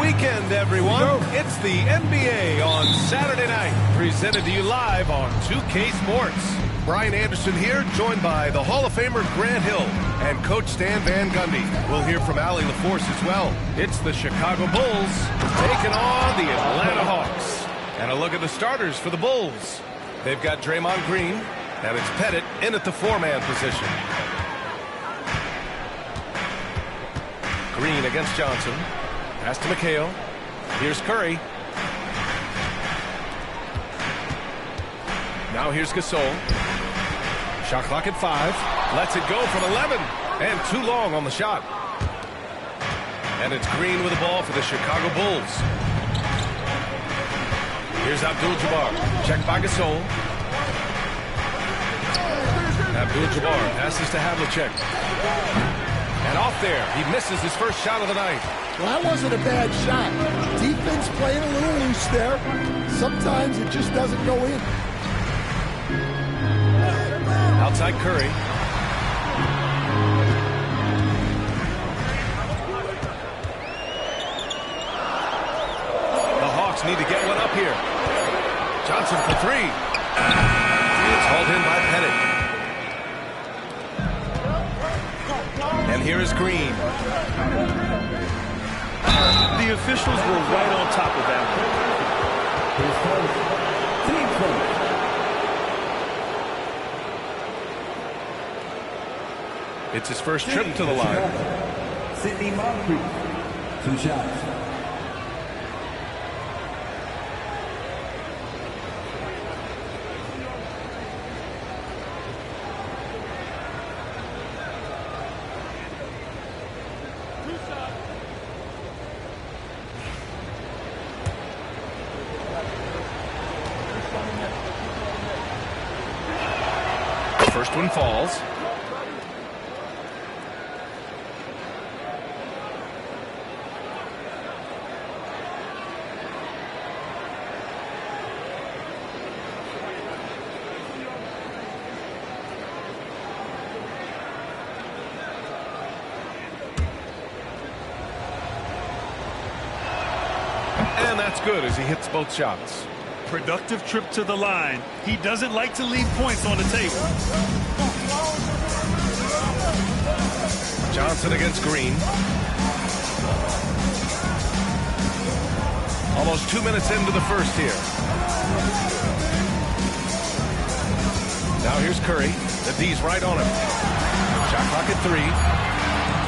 Weekend, everyone. It's the NBA on Saturday night, presented to you live on 2K Sports. Brian Anderson here, joined by the Hall of Famer Grant Hill and Coach Stan Van Gundy. We'll hear from Allie LaForce as well. It's the Chicago Bulls taking on the Atlanta Hawks. And a look at the starters for the Bulls. They've got Draymond Green, and it's Pettit in at the four-man position. Green against Johnson. Pass to McHale. Here's Curry. Now here's Gasol. Shot clock at 5. Lets it go from 11. And too long on the shot. And it's Green with the ball for the Chicago Bulls. Here's Abdul-Jabbar. Checked by Gasol. Abdul-Jabbar passes to Havlicek. And off there, he misses his first shot of the night. Well, that wasn't a bad shot. Defense playing a little loose there. Sometimes it just doesn't go in. Outside Curry. The Hawks need to get one up here. Johnson for 3. It's hauled in by Pettit. And here is Green. The officials were right on top of that one. It's his first trip to the line. Sidney Moncrief, 2 shots. First one falls. And that's good as he hits both shots. Productive trip to the line. He doesn't like to leave points on the table. Johnson against Green. Almost 2 minutes into the first here. Now here's Curry. The D's right on him. Shot clock at 3.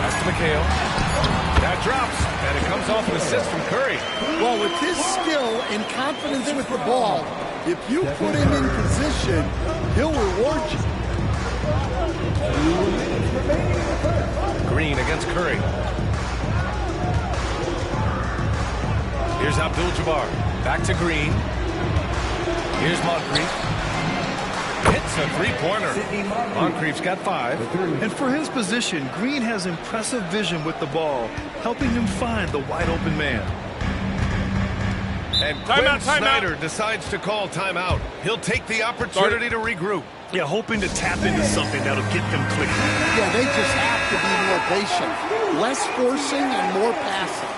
Pass to McHale. That drops, and it comes off an assist from Curry. Well, with his skill and confidence with the ball, if you put him in position, he'll reward you. Green against Curry. Here's Abdul-Jabbar. Back to Green. Here's Moncrief. Hits a three-pointer. Moncrief's got 5. And for his position, Green has impressive vision with the ball, helping him find the wide-open man. And Quinn Snyder decides to call timeout. He'll take the opportunity to regroup. Yeah, hoping to tap into something that'll get them clicking. Yeah, they just have to be more patient. Less forcing and more passing.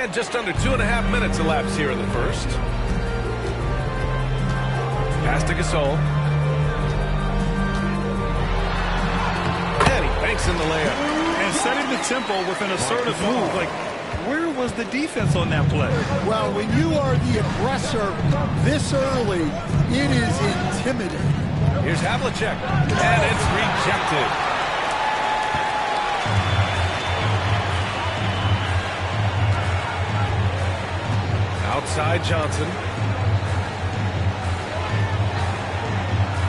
And just under 2.5 minutes elapsed here in the first. Pass to Gasol. And he banks in the layup. And setting the tempo with an assertive move. Like, where was the defense on that play? Well, when you are the aggressor this early, it is intimidating. Here's Havlicek. And it's rejected. Outside Johnson.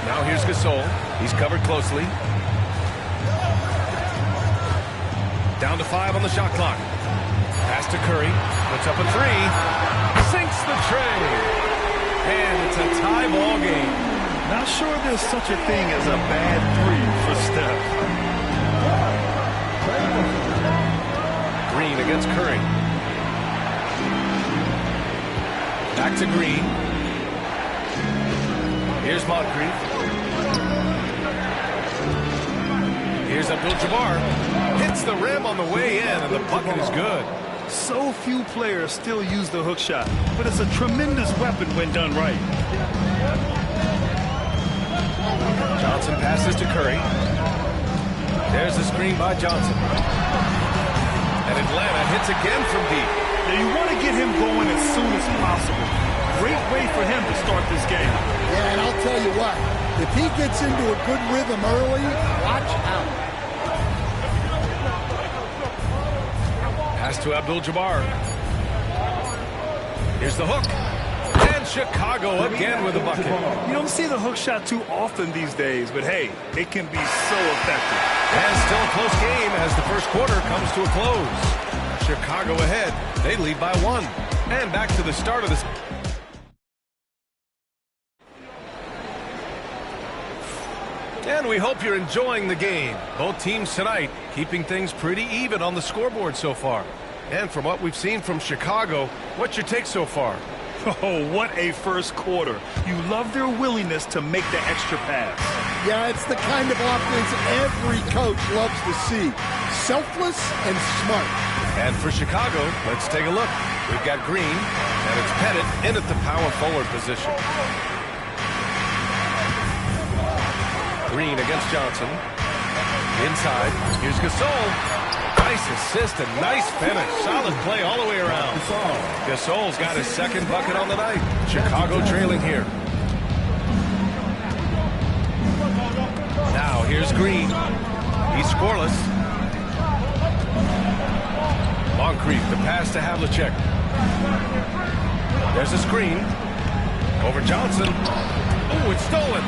Now here's Gasol. He's covered closely. Down to 5 on the shot clock. Pass to Curry. Puts up a 3. Sinks the tray. And it's a tie ball game. Not sure there's such a thing as a bad 3 for Steph. Green against Curry. Back to Green. Here's Moncrief. Here's Abdul-Jabbar. Hits the rim on the way in, and the bucket is good. So few players still use the hook shot, but it's a tremendous weapon when done right. Johnson passes to Curry. There's the screen by Johnson. And Atlanta hits again from deep. Now you want to get him going as soon as possible. Great way for him to start this game. Yeah, and I'll tell you what, if he gets into a good rhythm early, watch out. Pass to Abdul-Jabbar. Here's the hook. And Chicago again with a bucket. You don't see the hook shot too often these days, but hey, it can be so effective. And still a close game as the first quarter comes to a close. Chicago ahead. They lead by 1. And back to the start of this. And we hope you're enjoying the game. Both teams tonight keeping things pretty even on the scoreboard so far. And from what we've seen from Chicago, what's your take so far? Oh, what a first quarter. You love their willingness to make the extra pass. Yeah, it's the kind of offense every coach loves to see. Selfless and smart. And for Chicago, let's take a look. We've got Green, and it's Pettit in at the power forward position. Green against Johnson. Inside, here's Gasol. Nice assist and nice finish. Solid play all the way around. Gasol's got his second bucket on the night. Chicago trailing here. Now here's Green. He's scoreless. Moncrief, the pass to Havlicek. There's a screen. Over Johnson. Oh, it's stolen.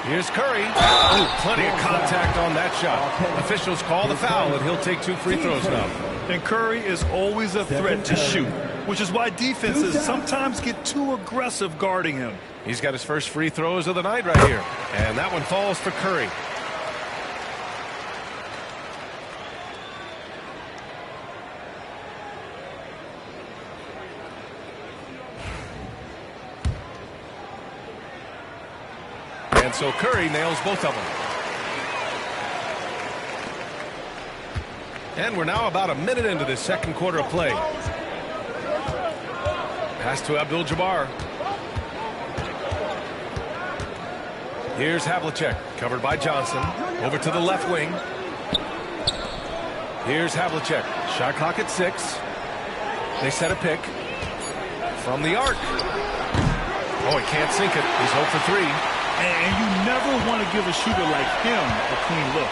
Here's Curry. Oh, plenty of contact on that shot. Officials call the foul, and he'll take 2 free throws now. And Curry is always a threat to shoot, which is why defenses sometimes get too aggressive guarding him. He's got his first free throws of the night right here. And that one falls for Curry. And so Curry nails both of them. And we're now about a minute into this second quarter of play. Pass to Abdul-Jabbar. Here's Havlicek, covered by Johnson. Over to the left wing. Here's Havlicek. Shot clock at 6. They set a pick. From the arc. Oh, he can't sink it. He's 0 for 3. And you never want to give a shooter like him a clean look.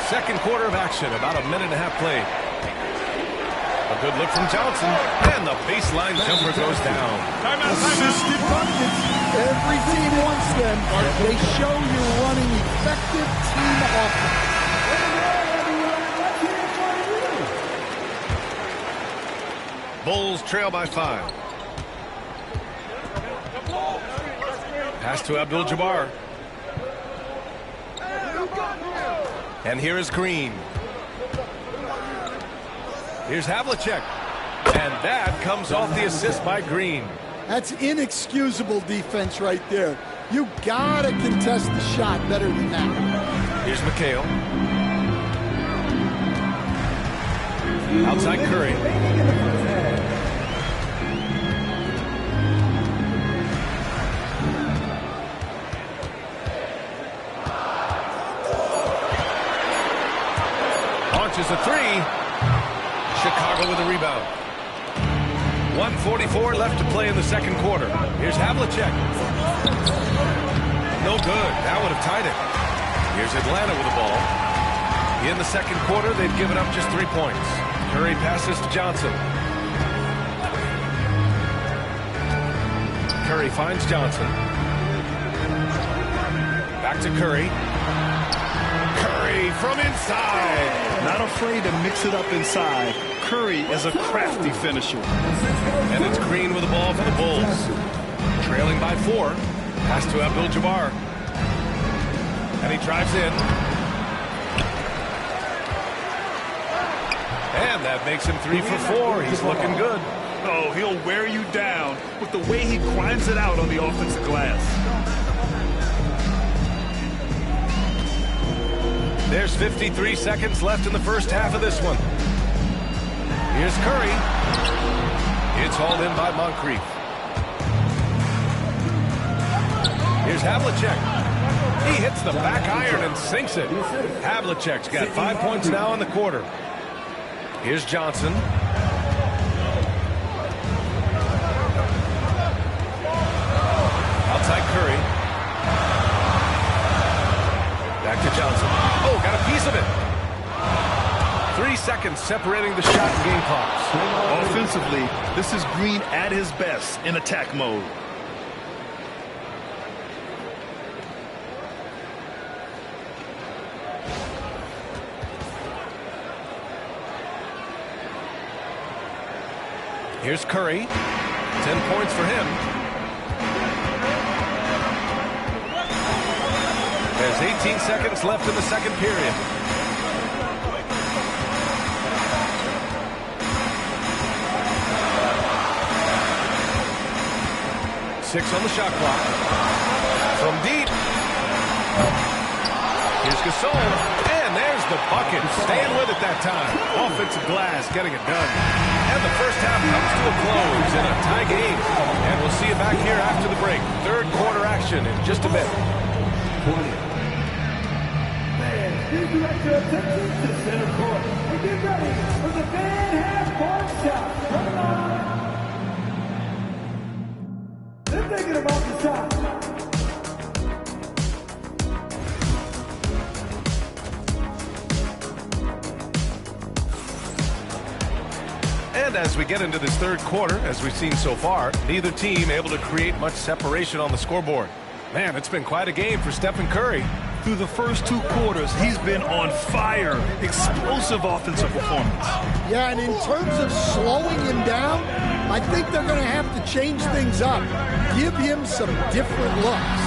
Second quarter of action, about a minute and a half played. A good look from Johnson, and the baseline jumper goes down. Assisted buckets. Every team wants them. They show you're running effective team offense. Bulls trail by 5. Pass to Abdul-Jabbar. And here is Green. Here's Havlicek. And that comes off the assist by Green. That's inexcusable defense right there. You gotta contest the shot better than that. Here's McHale. Outside Curry. Launches a three. Chicago with a rebound. 1:44 left to play in the second quarter. Here's Havlicek. No good. That would have tied it. Here's Atlanta with the ball. In the second quarter, they've given up just 3 points. Curry passes to Johnson. Curry finds Johnson. Back to Curry. Curry from inside. Not afraid to mix it up inside. Curry is a crafty finisher. And it's Green with the ball for the Bulls. Trailing by 4. Pass to Abdul-Jabbar. And he drives in. And that makes him 3 for 4. He's looking good. Oh, he'll wear you down with the way he grinds it out on the offensive glass. There's 53 seconds left in the first half of this one. Here's Curry. It's hauled in by Moncrief. Here's Havlicek. He hits the back iron and sinks it. Havlicek's got 5 points now in the quarter. Here's Johnson. Outside Curry. Back to Johnson. Oh, got a piece of it. 3 seconds separating the shot and game clocks. Offensively, this is Green at his best in attack mode. Here's Curry. 10 points for him. There's 18 seconds left in the second period. Six on the shot clock. From deep. Here's Gasol. And there's the bucket. Staying with it that time. Offensive glass getting it done. And the first half comes to a close in a tie game. And we'll see you back here after the break. Third quarter action in just a bit. Please direct your attention to center court and get ready for the fan half-court shot. Come on. They're thinking about the shot. And as we get into this third quarter, as we've seen so far, neither team able to create much separation on the scoreboard. Man, it's been quite a game for Stephen Curry. Through the first 2 quarters, he's been on fire. Explosive offensive performance. Yeah, and in terms of slowing him down, I think they're going to have to change things up. Give him some different looks.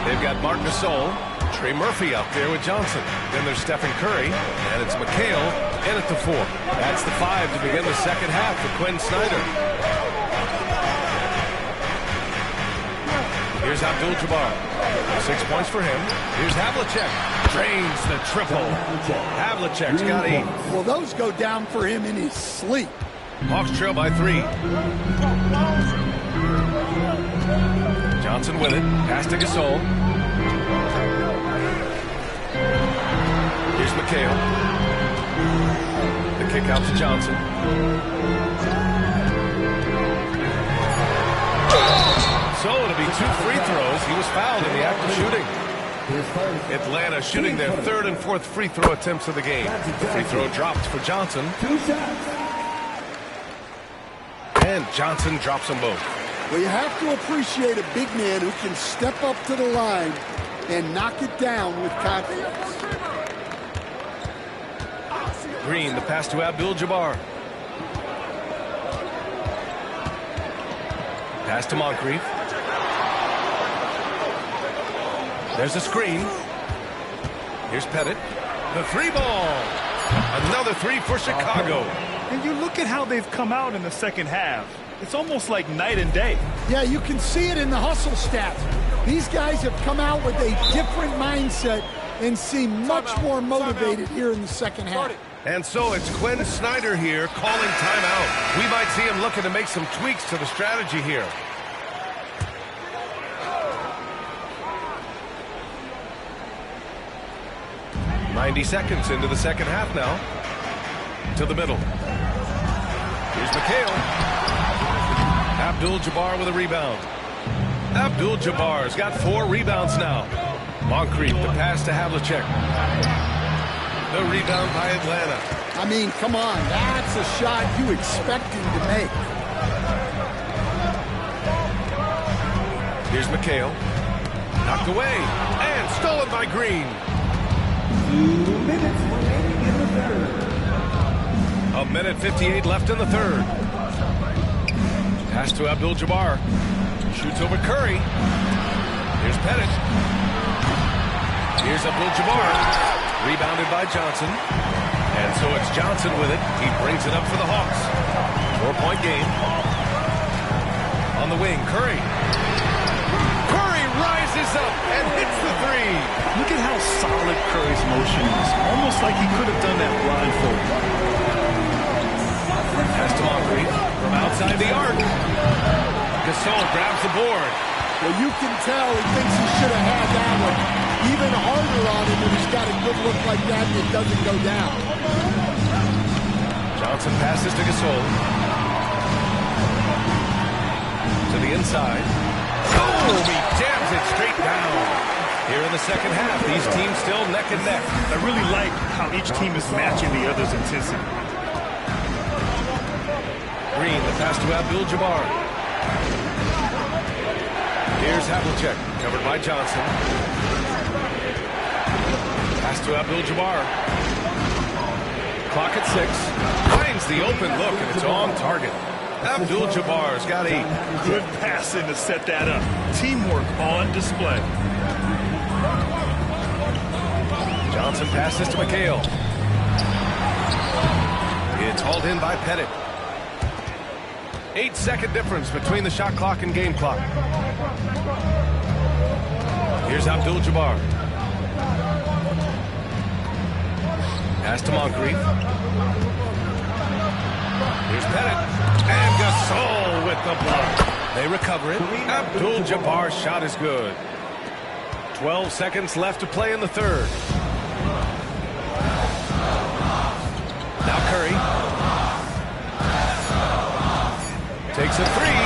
They've got Marc Gasol, Trey Murphy out there with Johnson. Then there's Stephen Curry, and it's McHale in at the 4. That's the 5 to begin the second half for Quinn Snyder. Here's Abdul-Jabbar. 6 points for him. Here's Havlicek. Drains the triple. Havlicek's got 8. Well, those go down for him in his sleep. Hawks trail by 3. Johnson with it. Pass to Gasol. Here's McHale. The kick out to Johnson. So it'll be 2 free throws. He was fouled in the act of shooting. Atlanta shooting their 3rd and 4th free throw attempts of the game. The free throw dropped for Johnson. 2 shots. And Johnson drops them both. Well, you have to appreciate a big man who can step up to the line and knock it down with confidence. Green, the pass to Abdul-Jabbar. Pass to Moncrief. There's a screen. Here's Pettit. The 3 ball. Another 3 for Chicago. And you look at how they've come out in the second half. It's almost like night and day. Yeah, you can see it in the hustle stats. These guys have come out with a different mindset and seem much more motivated here in the second half. And so it's Quinn Snyder here calling timeout. We might see him looking to make some tweaks to the strategy here. "90 seconds into the second half now. To the middle. Here's McHale. Abdul-Jabbar with a rebound. Abdul-Jabbar's got 4 rebounds now. Moncrief, the pass to Havlicek. The rebound by Atlanta. I mean, come on, that's a shot you expect him to make. Here's McHale. Knocked away. And stolen by Green. 2 minutes remaining in the third. A minute 58 left in the third. Pass to Abdul-Jabbar. Shoots over Curry. Here's Pettit. Here's Abdul-Jabbar. Rebounded by Johnson. And so it's Johnson with it. He brings it up for the Hawks. 4-point game. On the wing, Curry. Curry rises up and hits the three. Look at how solid Curry's motion is. Almost like he could have done that blindfolded. Pass to Moncrief from outside the arc. Gasol grabs the board. Well, you can tell he thinks he should have had that one even harder on him when he's got a good look like that and it doesn't go down. Johnson passes to Gasol. To the inside. Oh, he jams it straight down. Here in the second half, these teams still neck and neck. I really like how each team is matching the other's intensity. Green, the pass to Abdul-Jabbar. Here's Havlicek, covered by Johnson. Pass to Abdul-Jabbar. Clock at 6. Finds the open look, and it's on target. Abdul-Jabbar's got 8. Good passing to set that up. Teamwork on display. Johnson passes to McHale. It's hauled in by Pettit. 8-second difference between the shot clock and game clock. Here's Abdul-Jabbar. Pass to Moncrief. Here's Pettit. And Gasol with the block. They recover it. Abdul-Jabbar's shot is good. 12 seconds left to play in the third. Now Curry. Takes a three.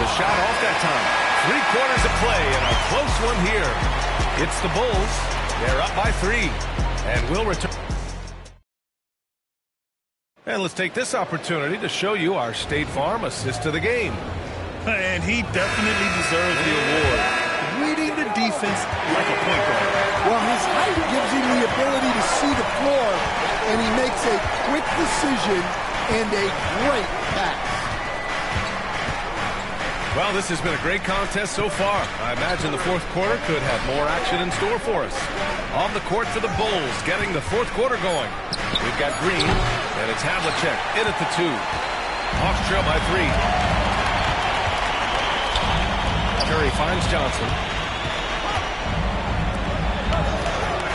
The shot off that time. 3/4 of play and a close one here. It's the Bulls. They're up by 3. And we'll return. And let's take this opportunity to show you our State Farm assist to the game. And he definitely deserves the award. Reading the defense like a point guard. Well, his height gives him the ability to see the floor, and he makes a quick decision and a great pass. Well, this has been a great contest so far. I imagine the fourth quarter could have more action in store for us. On the court for the Bulls, getting the fourth quarter going. We've got Green, and it's Havlicek in at the 2. Hawks trail by 3. Curry finds Johnson.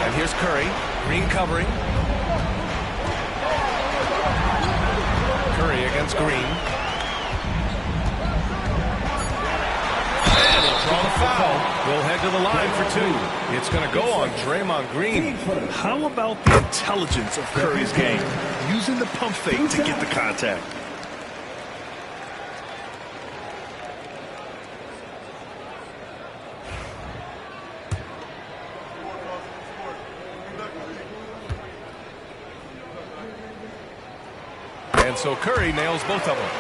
And here's Curry. Green covering. Curry against Green. And he'll draw the foul. We'll head to the line for 2. It's going to go on Draymond Green. How about the intelligence of Curry's game? Using the pump fake to get the contact. And so Curry nails both of them.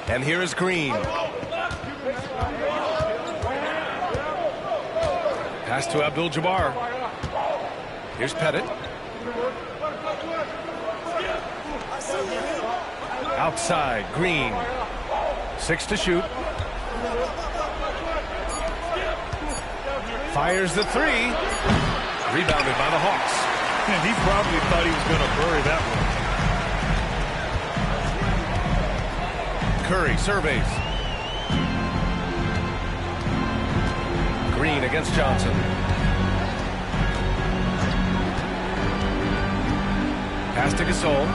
And here is Green. Pass to Abdul-Jabbar. Here's Pettit. Outside, Green. 6 to shoot. Fires the 3. Rebounded by the Hawks. And he probably thought he was going to bury that one. Curry surveys. Green against Johnson. Pass to Gasol.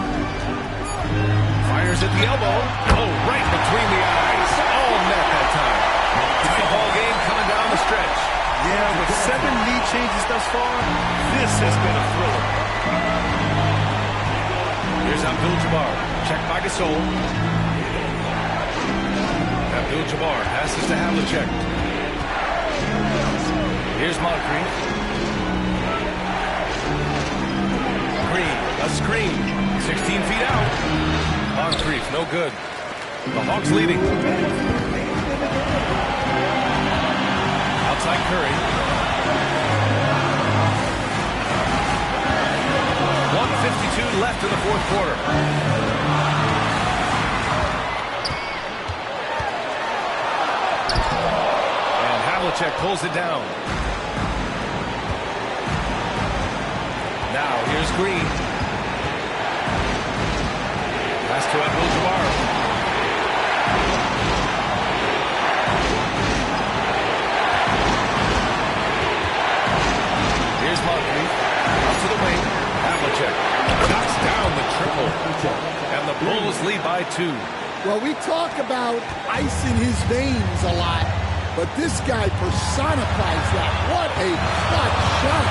Fires at the elbow. Oh, right between the eyes. All net that time. Tight ball game coming down the stretch. Yeah, with 7 lead changes thus far, this has been a thriller. Here's Abdul-Jabbar. Check by Gasol. Abdul-Jabbar passes to Havlicek. Here's Moncrief. Green, a screen. 16 feet out. Moncrief, no good. The Hawks leading. Outside Curry. 1:52 left in the fourth quarter. And Havlicek pulls it down. Now here's Green. Pass to Abdul-Jabbar. Here's Moncrief. Up to the wing. Havlicek knocks down the triple. And the Bulls lead by 2. Well, we talk about ice in his veins a lot, but this guy personifies that. What a clutch shot.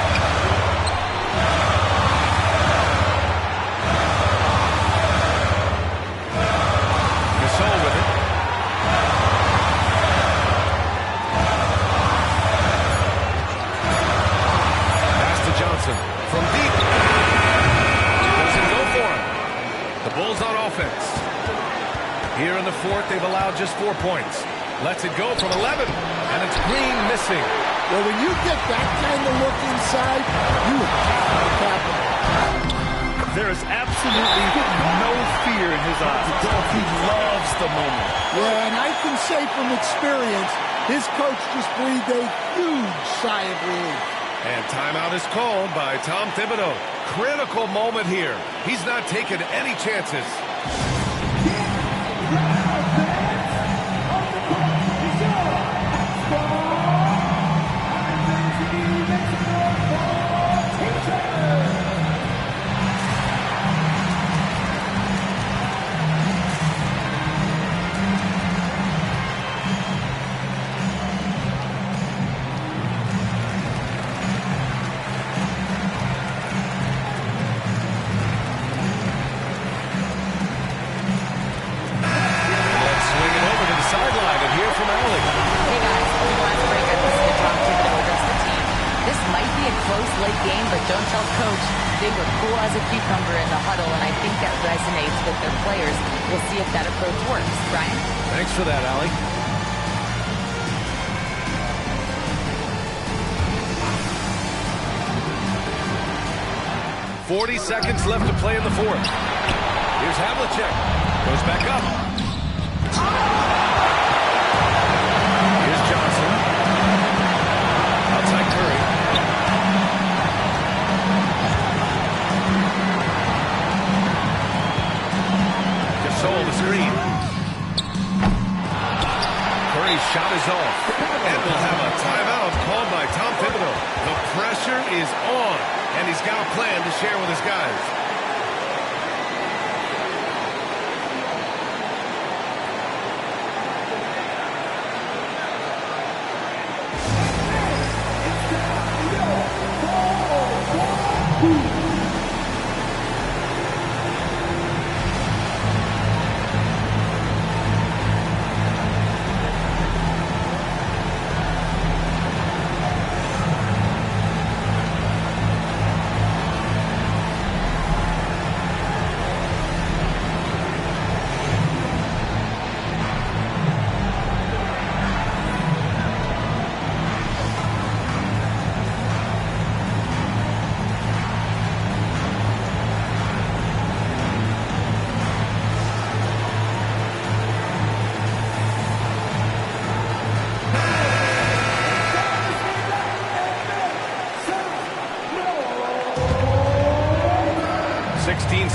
Gasol with it. Pass to Johnson from deep. Doesn't go for him. The Bulls on offense. Here in the fourth, they've allowed just 4 points. Lets it go from 11, and it's Green missing. Well, when you get that kind of look inside, you have to capitalize. There is absolutely no fear in his eyes. He loves the moment. Yeah, and I can say from experience, his coach just breathed a huge sigh of relief. And timeout is called by Tom Thibodeau. Critical moment here. He's not taking any chances. They were cool as a cucumber in the huddle, and I think that resonates with their players. We'll see if that approach works. Brian? Thanks for that, Allie. .40 seconds left to play in the fourth. Here's Havlicek. Goes back up. Here's Johnson. Outside Curry. Gasol the screen. Curry's shot is off. And we'll have a timeout called by Tom Thibodeau. The pressure is on, and he's got a plan to share with his guys.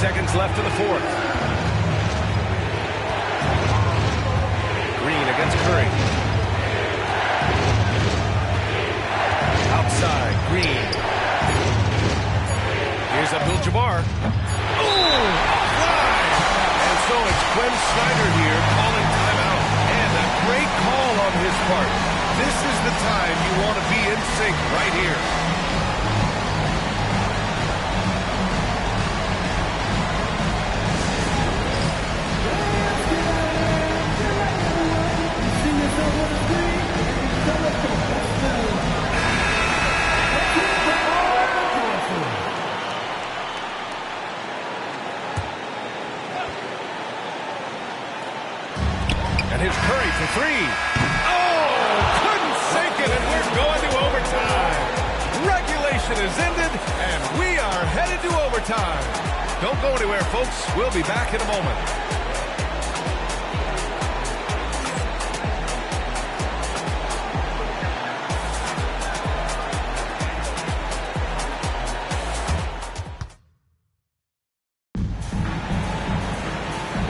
Seconds left in the fourth. Green against Curry. Snyder here calling timeout. And a great call on his part. This is the time you want to be in sync right here. And here's Curry for three. Oh, couldn't sink it, and we're going to overtime. Regulation is ended, and we are headed to overtime. Don't go anywhere, folks. We'll be back in a moment.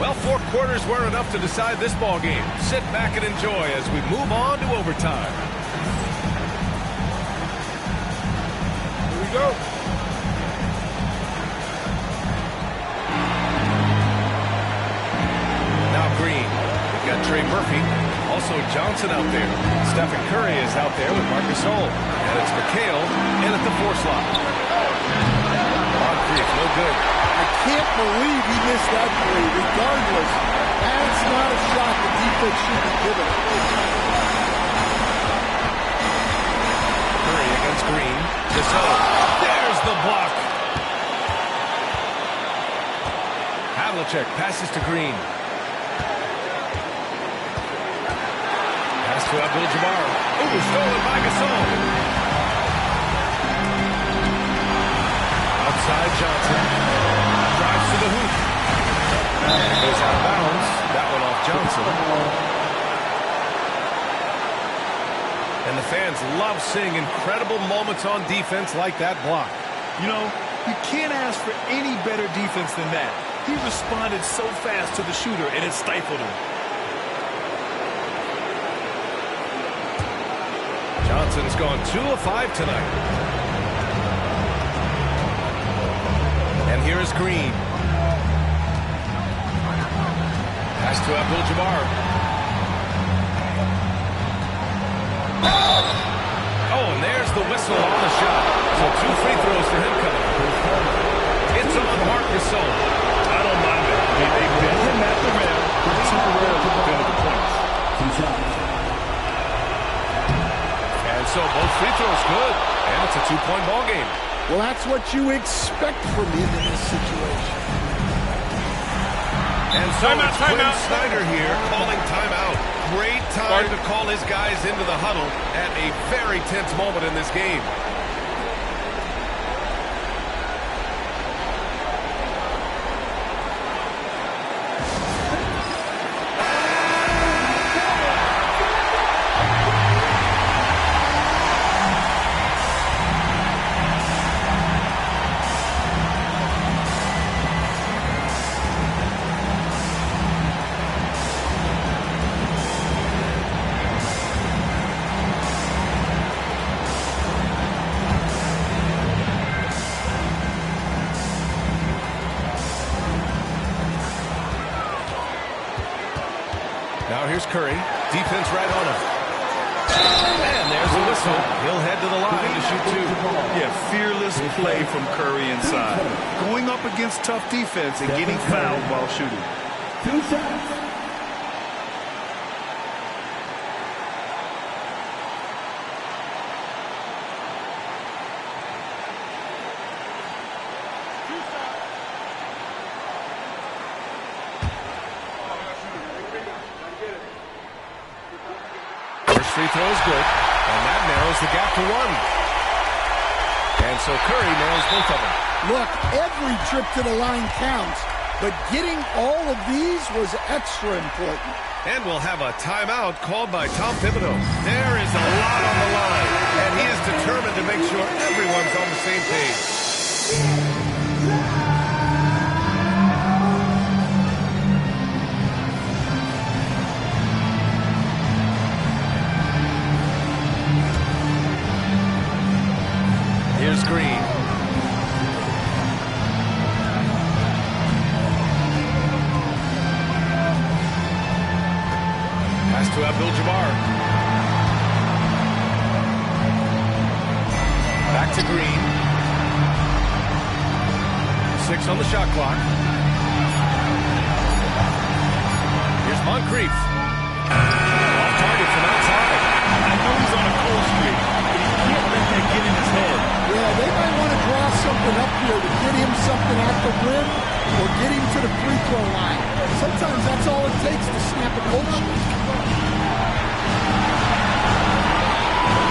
Well, 4 quarters were enough to decide this ball game. Sit back and enjoy as we move on to overtime. Here we go. Now Green. We've got Trey Murphy. Also Johnson out there. Stephen Curry is out there with Marc Gasol. And it's McHale in at the 4 slot. On three, it's no good. I can't believe he missed that three. Regardless, that's not a shot the defense should be given. Curry against Green. Gasol. There's the block. Havlicek passes to Green. Pass to Abdul-Jabbar. Ooh, stolen by Gasol. Outside Johnson. Drives to the hoop. And goes out of bounds. That one off Johnson. And the fans love seeing incredible moments on defense like that block. You know, you can't ask for any better defense than that. He responded so fast to the shooter, and it stifled him. Johnson's gone 2 of 5 tonight. And here is Green. Pass to Abdul-Jabbar. Oh, and there's the whistle on the shot. So 2 free throws for him coming. It's on Marc Gasol. I don't mind it. I mean, they bend him at the rim temporarily prevent the points. 2 shots. And so both free throws good. And it's a 2-point ball game. Well, that's what you expect from him in this situation. And so it's Quinn Snyder here calling timeout. Great time to call his guys into the huddle at a very tense moment in this game. Now here's Curry. Defense right on him. And there's the whistle. He'll head to the line to shoot 2. Yeah, fearless play from Curry inside. Going up against tough defense and getting fouled while shooting. 2 shots. Free throw is good, and that narrows the gap to 1. And so Curry nails both of them. Look, every trip to the line counts, but getting all of these was extra important. And we'll have a timeout called by Tom Thibodeau. There is a lot on the line, and he is determined to make sure everyone's on the same page. Here's Green. to Abdul-Jabbar. Back to Green. 6 on the shot clock. Here's Moncrief. Off target from outside. I know he's on a cold streak, but he can't let that get in his head. Yeah, they might want to draw something up here to get him something at the rim or get him to the free throw line. Sometimes that's all it takes to snap a cold streak.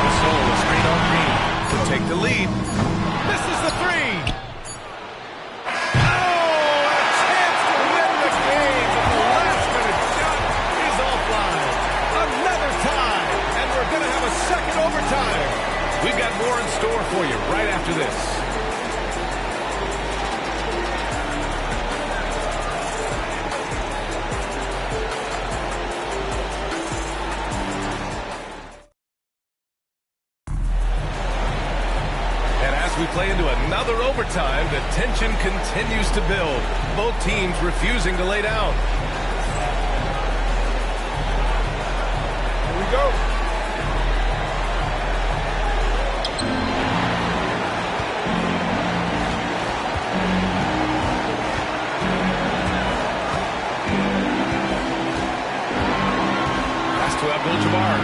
Gasol, a screen on Green to take the lead. Misses the three. Oh, a chance to win the game, but the last-minute shot is offline. Another tie, and we're going to have a second overtime. We've got more in store for you right after this. And as we play into another overtime, the tension continues to build. Both teams refusing to lay down. Here we go. To Abdul-Jabbar.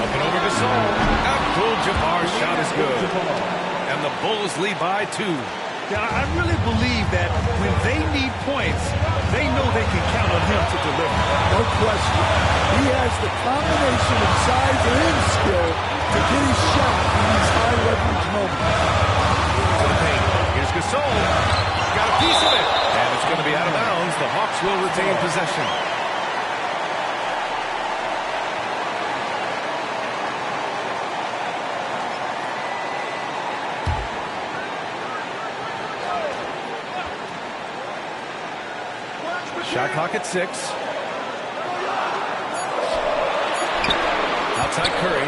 Up and over Gasol. Abdul-Jabbar's shot is good. And the Bulls lead by 2. Yeah, I really believe that when they need points, they know they can count on him to deliver. No question. He has the combination of size and skill to get his shot in these high-leverage moments. To the paint. Here's Gasol. Got a piece of it. And it's going to be out of bounds. The Hawks will retain possession. Shot clock at 6. Outside Curry.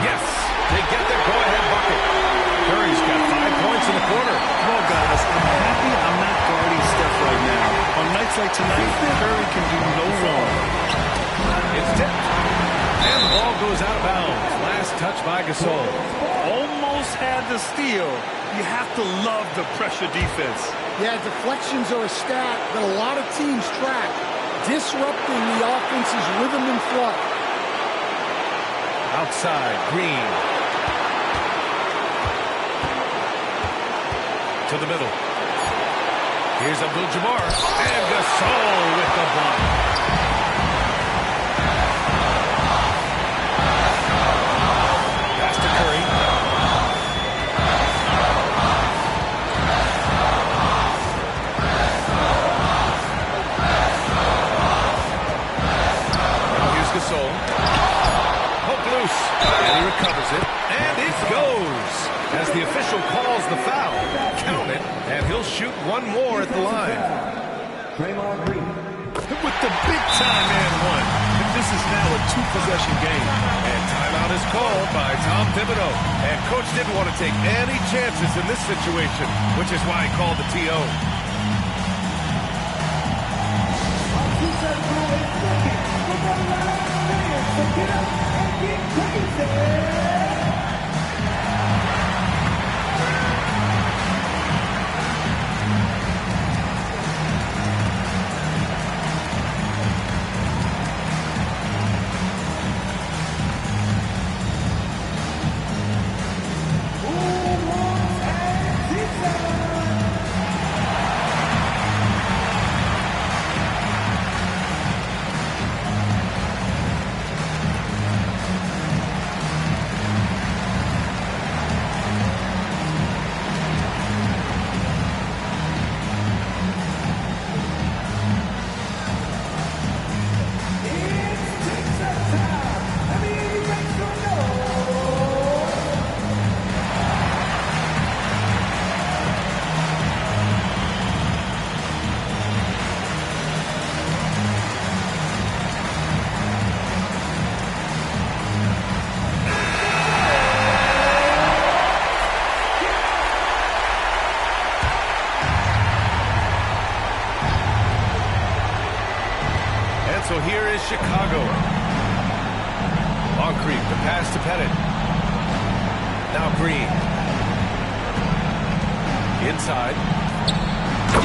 Yes, they get the go-ahead bucket. Curry's got 5 points in the quarter. Well, guys, I'm happy I'm not guarding Steph right now. On nights like tonight, Curry can do no wrong. It's tipped. And the ball goes out of bounds. Last touch by Gasol. Almost had the steal. You have to love the pressure defense. Yeah, deflections are a stat that a lot of teams track, disrupting the offense's rhythm and flow. Outside, Green. To the middle. Here's Abdul-Jabbar. And Gasol with the block. Pass to Curry. Gasol. Hook loose. And he recovers it. And it goes. As the official calls the foul. Count it. And he'll shoot one more at the line. Draymond Green. With the big-time and one. This is now a 2-possession game. And timeout is called by Tom Thibodeau. And Coach didn't want to take any chances in this situation, which is why he called the TO. Get up and get crazy! And so here is Chicago. Moncrief, the pass to Pettit. Now Green. Inside.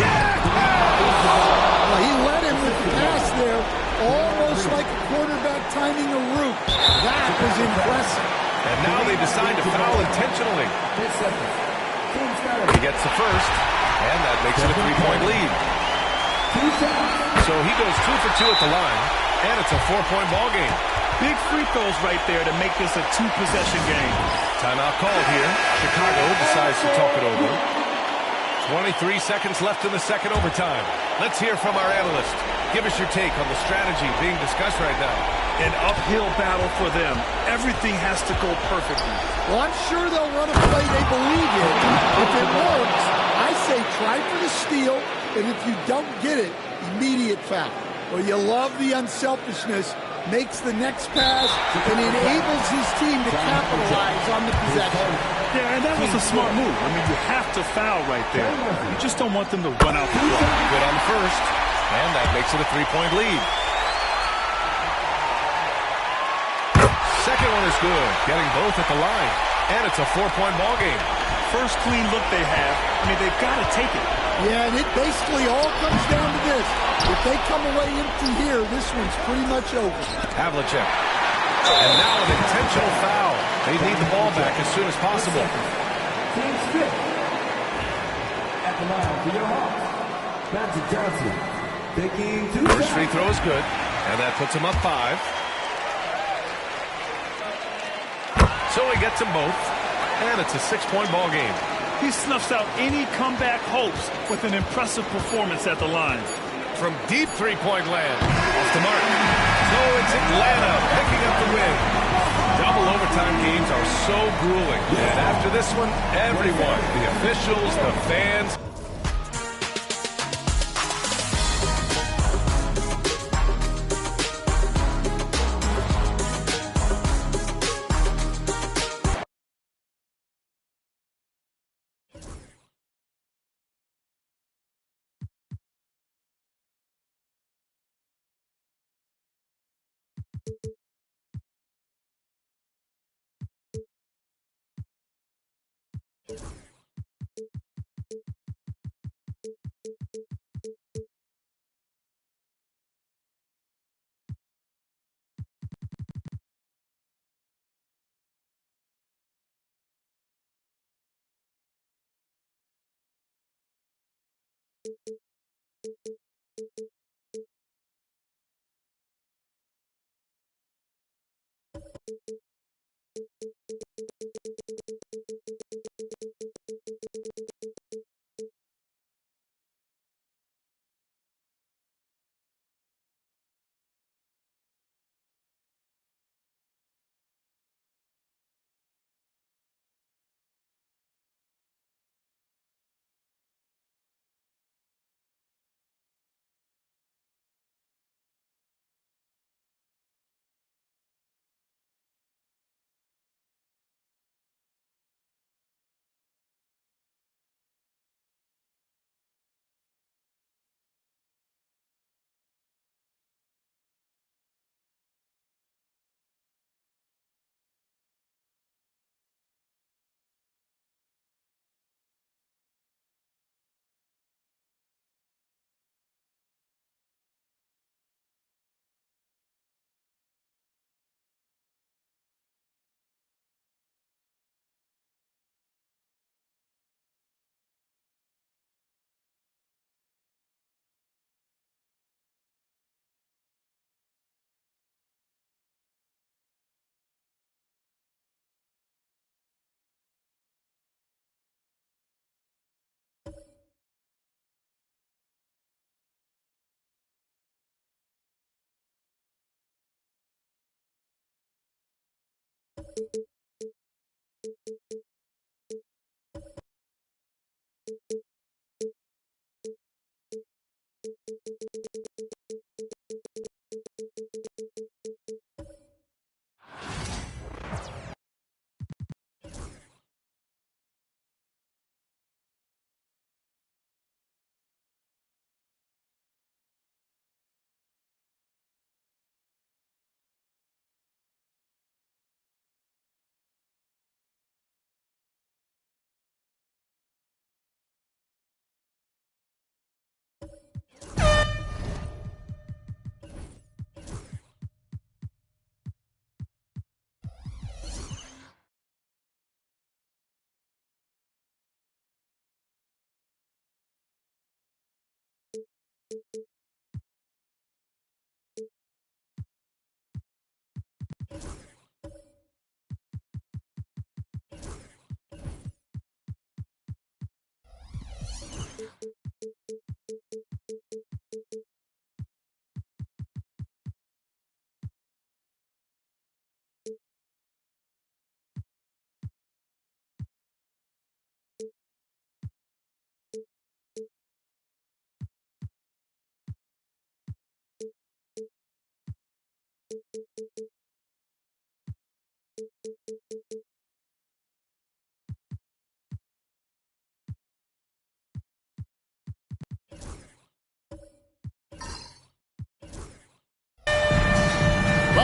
Yeah! Well, he led him with the pass there, almost like a quarterback timing a route. That was impressive. And now they decide to foul intentionally. He gets the first, and that makes it a 3-point lead. So he goes 2 for 2 at the line, and it's a 4-point ball game. Big free throws right there to make this a 2-possession game. Timeout called here. Chicago decides to talk it over. 23 seconds left in the second overtime. Let's hear from our analyst. Give us your take on the strategy being discussed right now. An uphill battle for them. Everything has to go perfectly. Well, I'm sure they'll run a play they believe in. If it works, I say try for the steal, and if you don't get it, immediate foul. Well, you love the unselfishness, makes the next pass, and enables his team to capitalize on the possession. Yeah, and that was a smart move. I mean, you have to foul right there. You just don't want them to run out the clock. Good on the first, and that makes it a 3-point lead. Second one is good, getting both at the line, and it's a 4-point ball game. First clean look they have. I mean, they've got to take it. Yeah, and it basically all comes down to this. If they come away empty here, this one's pretty much over. Havlicek. And now an intentional foul. They need the ball back as soon as possible. Team split. At the line for your Hawks, Magic Johnson. Taking 2 First free throw is good, and that puts him up 5. So he gets them both, and it's a 6-point ball game. He snuffs out any comeback hopes with an impressive performance at the line. From deep 3-point land, off the mark. So it's Atlanta picking up the win. Double overtime games are so grueling. And after this one, everyone, the officials, the fans,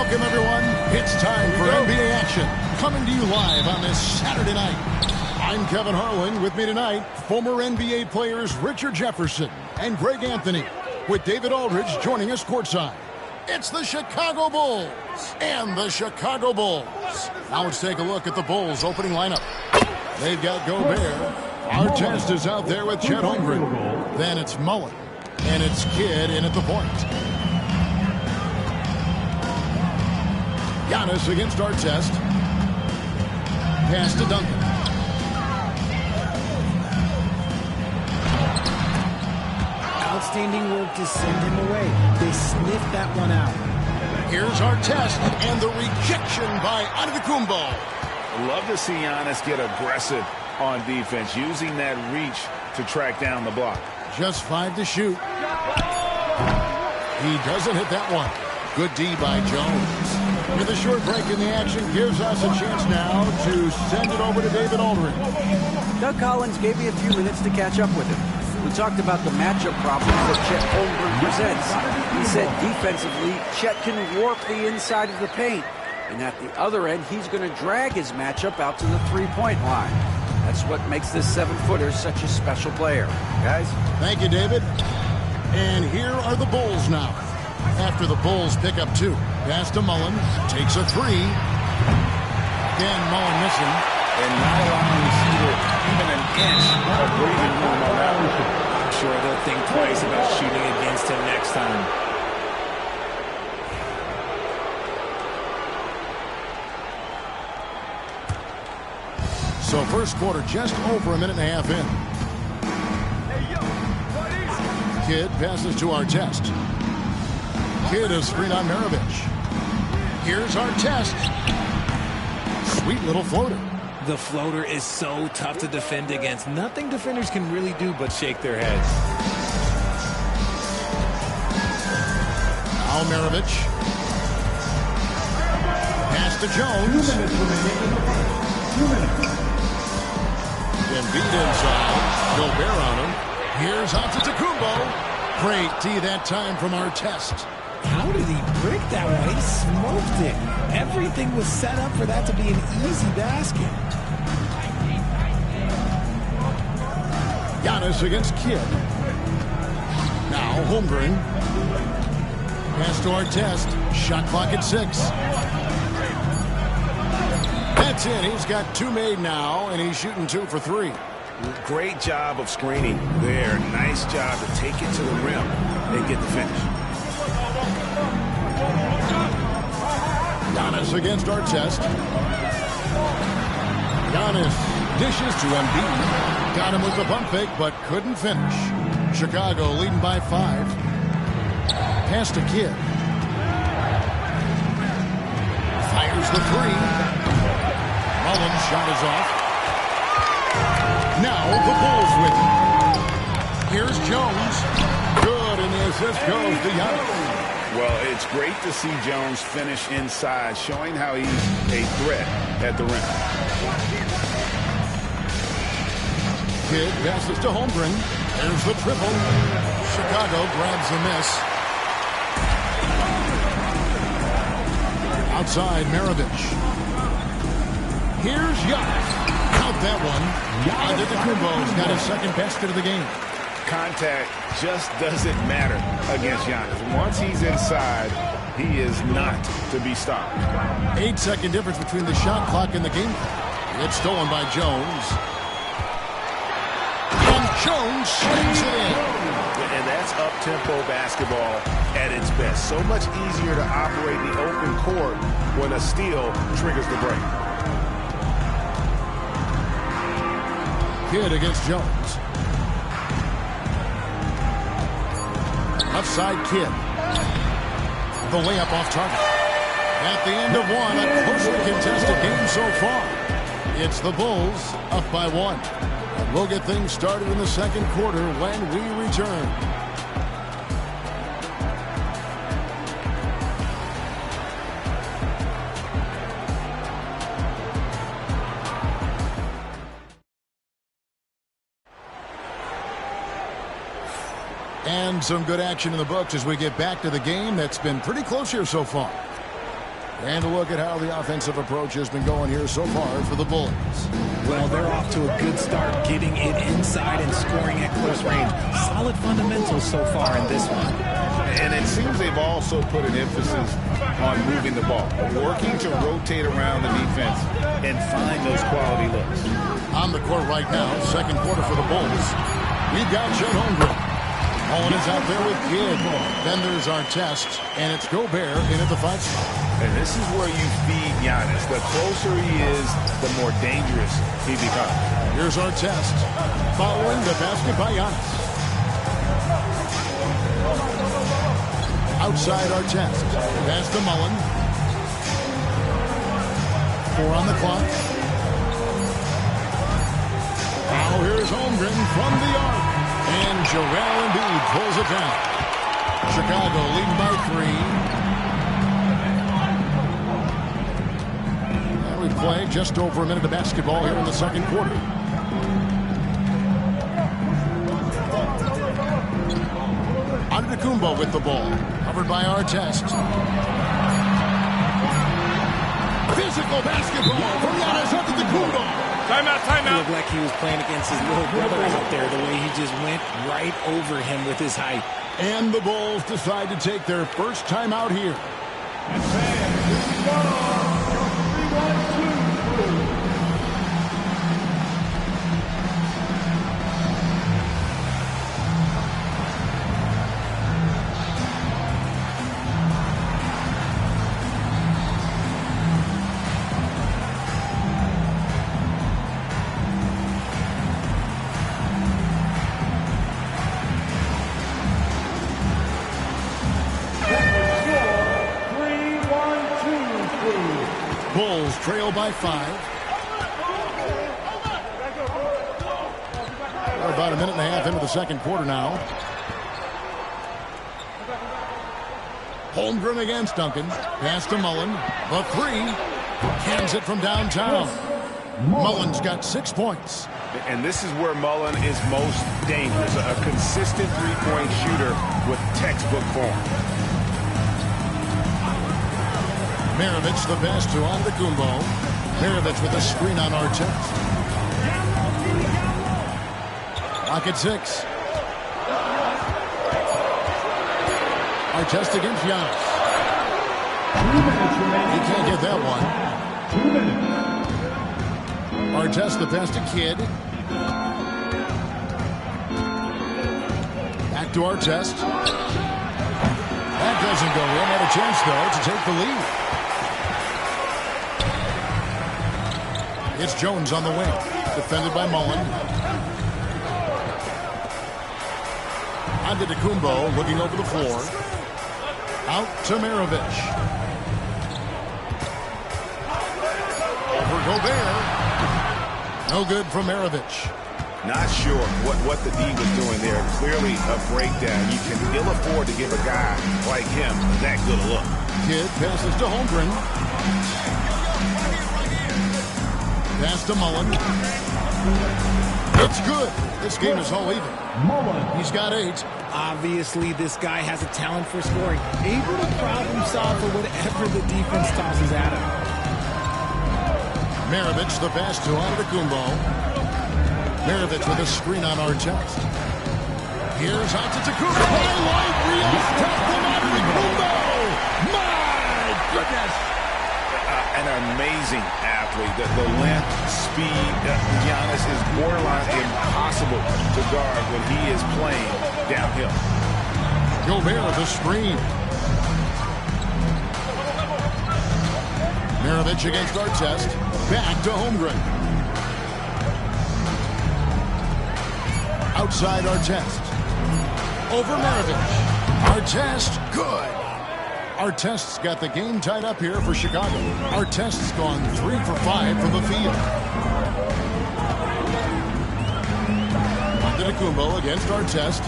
Welcome, everyone. It's time for NBA action, coming to you live on this Saturday night. I'm Kevin Harlan. With me tonight, former NBA players Richard Jefferson and Greg Anthony, with David Aldridge joining us courtside. It's the Chicago Bulls and the Chicago Bulls. Now let's take a look at the Bulls' opening lineup. They've got Gobert. Artest is out there with Chet Holmgren. Then it's Mullen. And it's Kidd in at the point. Giannis against Artest. Pass to Duncan. Outstanding work to send him away. They sniffed that one out. Here's Artest and the rejection by Antetokounmpo. Love to see Giannis get aggressive on defense, using that reach to track down the block. Just 5 to shoot. He doesn't hit that one. Good D by Jones. With a short break in the action, gives us a chance now to send it over to David Aldridge. Doug Collins gave me a few minutes to catch up with him. We talked about the matchup problems that Chet Holmgren presents. He said defensively, Chet can warp the inside of the paint. And at the other end, he's going to drag his matchup out to the three-point line. That's what makes this 7-footer such a special player. Guys? Thank you, David. And here are the Bulls now. After the Bulls pick up 2. Pass to Mullen. Takes a 3. Again, Mullen missing. And not allowing Cedar even an inch of breathing room on that one. I'm sure they'll think twice about shooting against him next time. So first quarter just over a minute and a half in. Kidd passes to Artest. Kidd is screen on Maravich. Here's Artest. Sweet little floater. The floater is so tough to defend against. Nothing defenders can really do but shake their heads. Now Maravich. Pass to Jones. Embiid inside. Gobert on him. Here's Antetokounmpo. Great D that time from Artest. How did he break that one? He smoked it. Everything was set up for that to be an easy basket. Giannis against Kidd. Now Holmgren. Pass to Artest. Shot clock at 6. That's it. He's got 2 made now, and he's shooting 2 for 3. Great job of screening there. Nice job to take it to the rim and get the finish. Giannis against Artest. Giannis dishes to Embiid. Got him with the pump fake, but couldn't finish. Chicago leading by 5. Pass to Kidd. Fires the 3. Mullen's shot is off. Now the Bulls with it. Here's Jones. Good, and the assist goes to Giannis. Well, it's great to see Jones finish inside, showing how he's a threat at the rim. Kidd passes to Holmgren. There's the triple. Chicago grabs the miss. Outside, Maravich. Here's Giannis. Count that one. Antetokounmpo's got his second basket of the game. Contact just doesn't matter against Giannis. Once he's inside, he is not to be stopped. 8-second difference between the shot clock and the game clock. It's stolen by Jones. And Jones slings it in. And that's up-tempo basketball at its best. So much easier to operate the open court when a steal triggers the break. Kidd against Jones. Left side, Kidd. The layup off target. At the end of one, a closely contested game so far. It's the Bulls up by 1. And we'll get things started in the second quarter when we return. And some good action in the books as we get back to the game that's been pretty close here so far. And a look at how the offensive approach has been going here so far for the Bulls. Well, they're off to a good start getting it inside and scoring at close range. Solid fundamentals so far in this one. And it seems they've also put an emphasis on moving the ball, working to rotate around the defense and find those quality looks. On the court right now, second quarter for the Bulls. We've got Chet Holmgren. Mullen is out there with Kidd. Then there's Artest, and it's Gobert in at the 5 spot. And this is where you feed Giannis. The closer he is, the more dangerous he becomes. Here's Artest, following the basket by Giannis. Outside Artest, pass to Mullen. 4 on the clock. Now here's Holmgren from the arc. And Joel Embiid pulls it down. Chicago leading by 3. And we play just over a minute of basketball here in the second quarter. Antetokounmpo with the ball. Covered by Artest. Physical basketball from Giannis Antetokounmpo. Timeout. It looked like he was playing against his little brother out there, the way he just went right over him with his height. And the Bulls decide to take their first timeout here. Bulls trail by 5. We're about a minute and a half into the second quarter now. Holmgren against Duncan. Pass to Mullen. The 3. Cans it from downtown. Mullen's got 6 points. And this is where Mullen is most dangerous. A consistent three-point shooter with textbook form. Maravich the pass to Antetokounmpo. Maravich with a screen on Artest. Clock at 6. Artest against Giannis. He can't get that one. Artest the pass to Kidd. Back to Artest. That doesn't go in. Had a chance, though, to take the lead. It's Jones on the wing. Defended by Mullen. Antetokounmpo looking over the floor. Out to Maravich. Over Gobert. No good from Maravich. Not sure what the D was doing there. Clearly a breakdown. You can ill afford to give a guy like him that good a look. Kidd passes to Holmgren. Pass to Mullen. It's good. This game is all even. Mullen. He's got 8. Obviously, this guy has a talent for scoring. Able to problem solve for whatever the defense tosses at him. Maravich the pass to Antetokounmpo. Maravich with a screen on Artest. Here's Antetokounmpo. Highlight reels. Tap from Antetokounmpo. My goodness. An amazing athlete. The length, speed. Giannis is borderline impossible to guard when he is playing downhill. Gobert the screen. Maravich against Artest. Back to Holmgren. Outside Artest. Over Maravich. Artest, good. Artest's got the game tied up here for Chicago. Artest's gone 3 for 5 from the field. Antetokounmpo against Artest.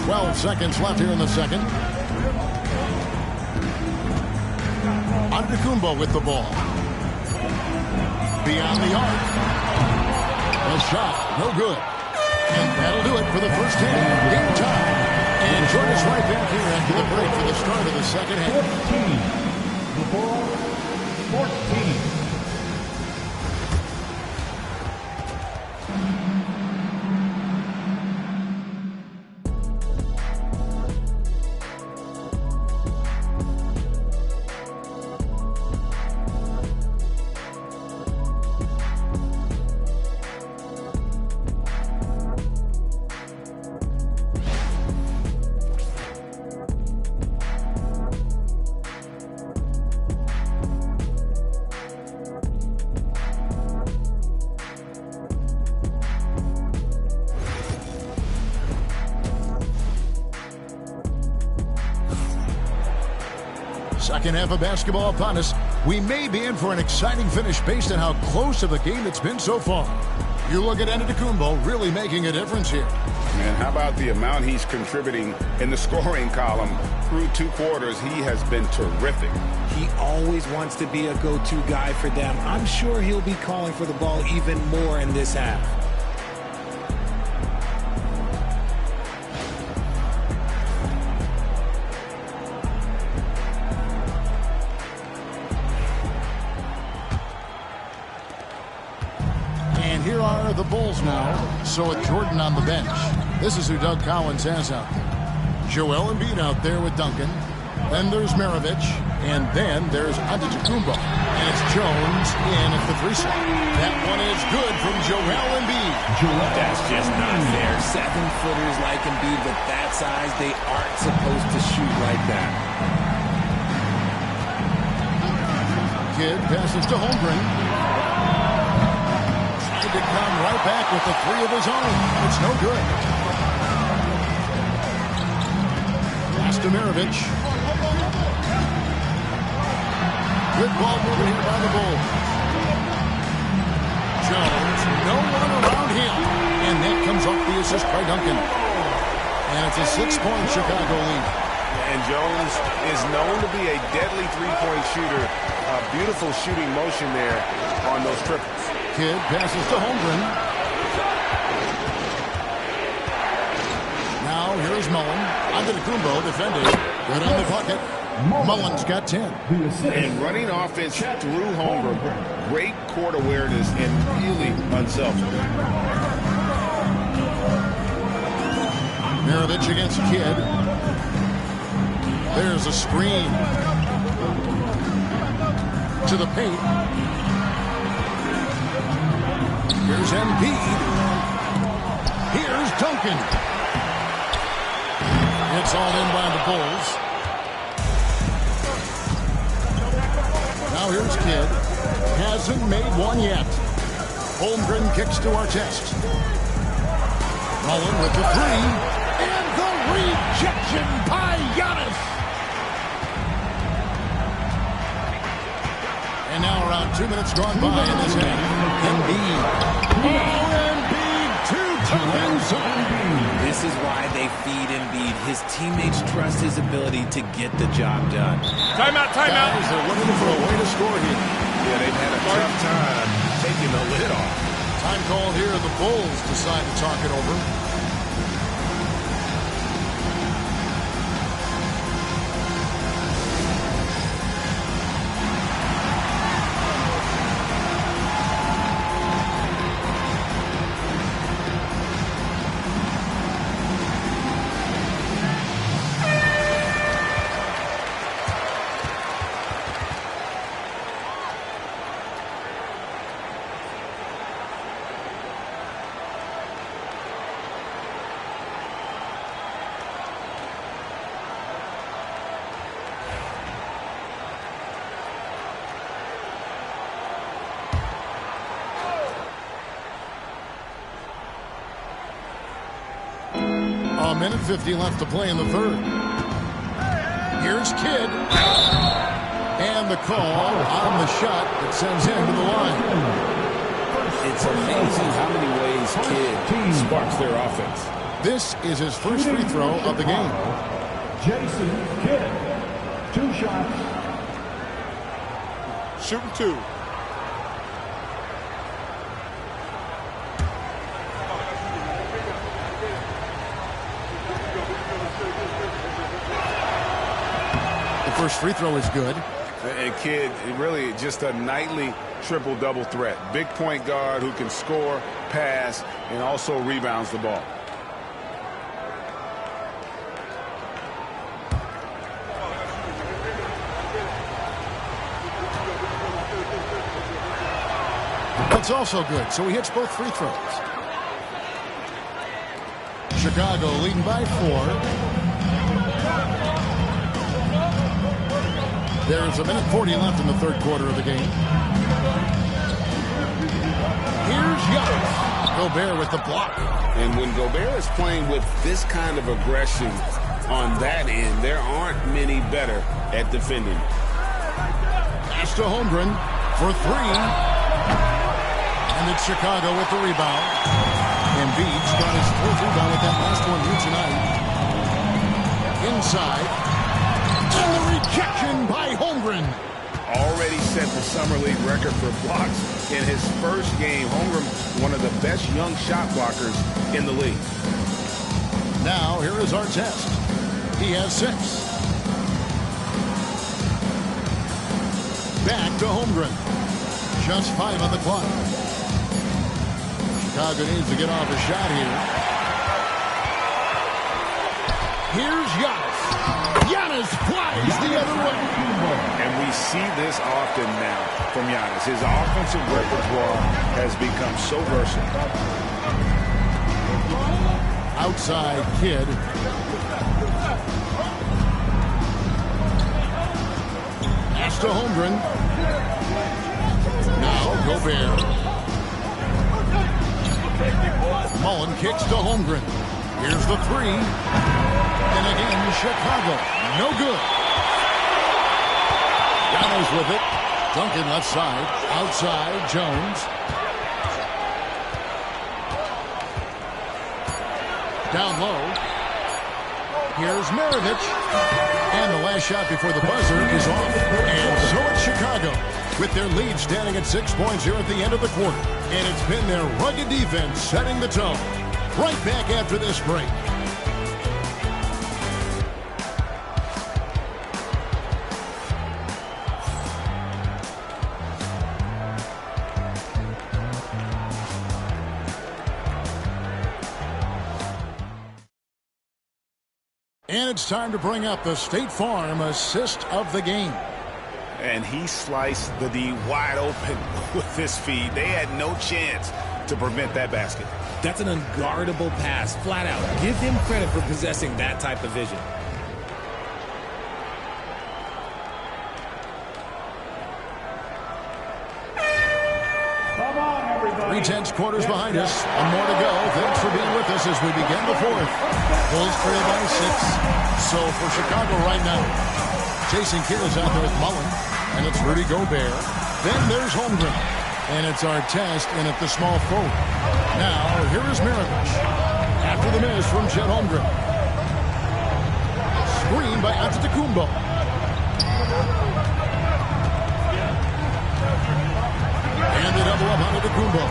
12 seconds left here in the second. Antetokounmpo with the ball. Beyond the arc. A shot, no good. And that'll do it for the first half. Game time. And join us right back here after the break for the start of the second half. 14. The ball, 14. Second half of basketball upon us. We may be in for an exciting finish based on how close of the game it's been so far. You look at Antetokounmpo really making a difference here. And how about the amount he's contributing in the scoring column through 2 quarters? He has been terrific. He always wants to be a go-to guy for them. I'm sure he'll be calling for the ball even more in this half. Here are the Bulls now. So with Jordan on the bench, this is who Doug Collins has out there. Joel Embiid out there with Duncan. Then there's Maravich. And then there's Antetokounmpo. And it's Jones in at the 3-set. That one is good from Joel Embiid. That's just not fair. 7-footers like Embiid, but that size, they aren't supposed to shoot like that. Kidd passes to Holmgren. To come right back with the 3 of his own. It's no good. Pass to Maravich. Good ball moving here by the Bulls. Jones, no one around him. And that comes off the assist by Duncan. And it's a 6-point Chicago lead. And Jones is known to be a deadly three-point shooter. A beautiful shooting motion there on those triples. Kidd passes to Holmgren. Now here's Mullen. Antetokounmpo defending. Good on the bucket. Mullen's got 10. And running offense through Holmgren. Great court awareness and really unselfish. Maravich against Kidd. There's a screen. To the paint. Here's Embiid. Here's Duncan. It's all in by the Bulls. Now here's Kidd. Hasn't made one yet. Holmgren kicks to Artest. Mullen with the 3. And the rejection by Giannis. And now around 2 minutes gone by in this game. Embiid. Embiid, 2 times. This is why they feed Embiid. His teammates trust his ability to get the job done. Timeout, timeout. Guys, they're looking for a way to score here. Yeah, they've had a tough time taking the lid off. Time called here. The Bulls decide to talk it over. A minute 50 left to play in the third. Here's Kidd. And the call on the shot that sends him to the line. It's amazing how many ways Kidd sparks their offense. This is his first free throw of the game. Jason Kidd. 2 shots. Shooting 2. first free throw is good. And Kidd, really just a nightly triple-double threat. Big point guard who can score, pass, and also rebounds the ball. That's also good, so he hits both free throws. Chicago leading by 4. There's 1:40 left in the third quarter of the game. Here's Giannis. Gobert with the block. And when Gobert is playing with this kind of aggression on that end, there aren't many better at defending. Pass to Holmgren for 3. And it's Chicago with the rebound. Embiid's got his 4th rebound with that last one here tonight. Inside. And the rejection by Holmgren. Already set the Summer League record for blocks in his first game. Holmgren, one of the best young shot blockers in the league. Now, here is Artest. He has 6. Back to Holmgren. Just 5 on the clock. Chicago needs to get off a shot here. Here's Giannis. Giannis flies the other way. And we see this often now from Giannis. His offensive repertoire has become so versatile. Outside Kidd. Pass to Holmgren. Now Gobert. Mullen kicks to Holmgren. Here's the 3. And again, Chicago. No good. Giannis with it. Duncan left side. Outside, Jones. Down low. Here's Maravich. And the last shot before the buzzer is off. And so it's Chicago, with their lead standing at 6 points here at the end of the quarter. And it's been their rugged defense setting the tone. Right back after this break. And it's time to bring up the State Farm assist of the game. And he sliced the D wide open with his feet. They had no chance to prevent that basket. That's an unguardable pass, flat out. Give him credit for possessing that type of vision. 3 quarters behind us. One more to go. Thanks for being with us as we begin the 4th. Bulls trail by 6. So for Chicago right now, Jason Kidd is out there with Mullen. And it's Rudy Gobert. Then there's Holmgren. And it's Artest in at the small forward. Now, here is Maravich. After the miss from Chet Holmgren. Screen by Antetokounmpo. And they double up Antetokounmpo.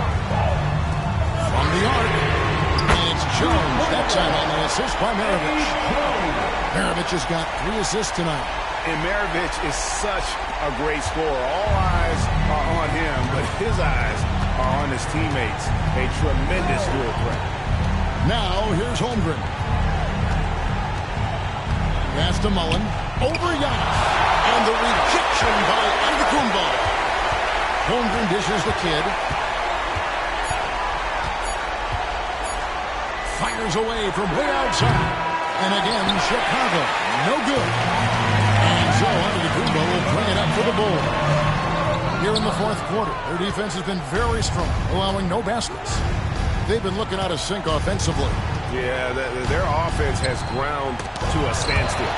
From the arc. And it's Jones. That time on the assist by Maravich. Maravich has got 3 assists tonight. And Maravich is such a great scorer. All eyes are on him, but his eyes are on his teammates. A tremendous dual threat. Now, here's Holmgren. Pass to Mullen. Over Giannis. And the rejection by Antetokounmpo. Holmgren dishes the Kidd. Fires away from way outside. And again, Chicago. No good. And so Antetokounmpo will bring it up for the Bulls. Here in the 4th quarter, their defense has been very strong, allowing no baskets. They've been looking out of sync offensively. Yeah, their offense has ground to a standstill.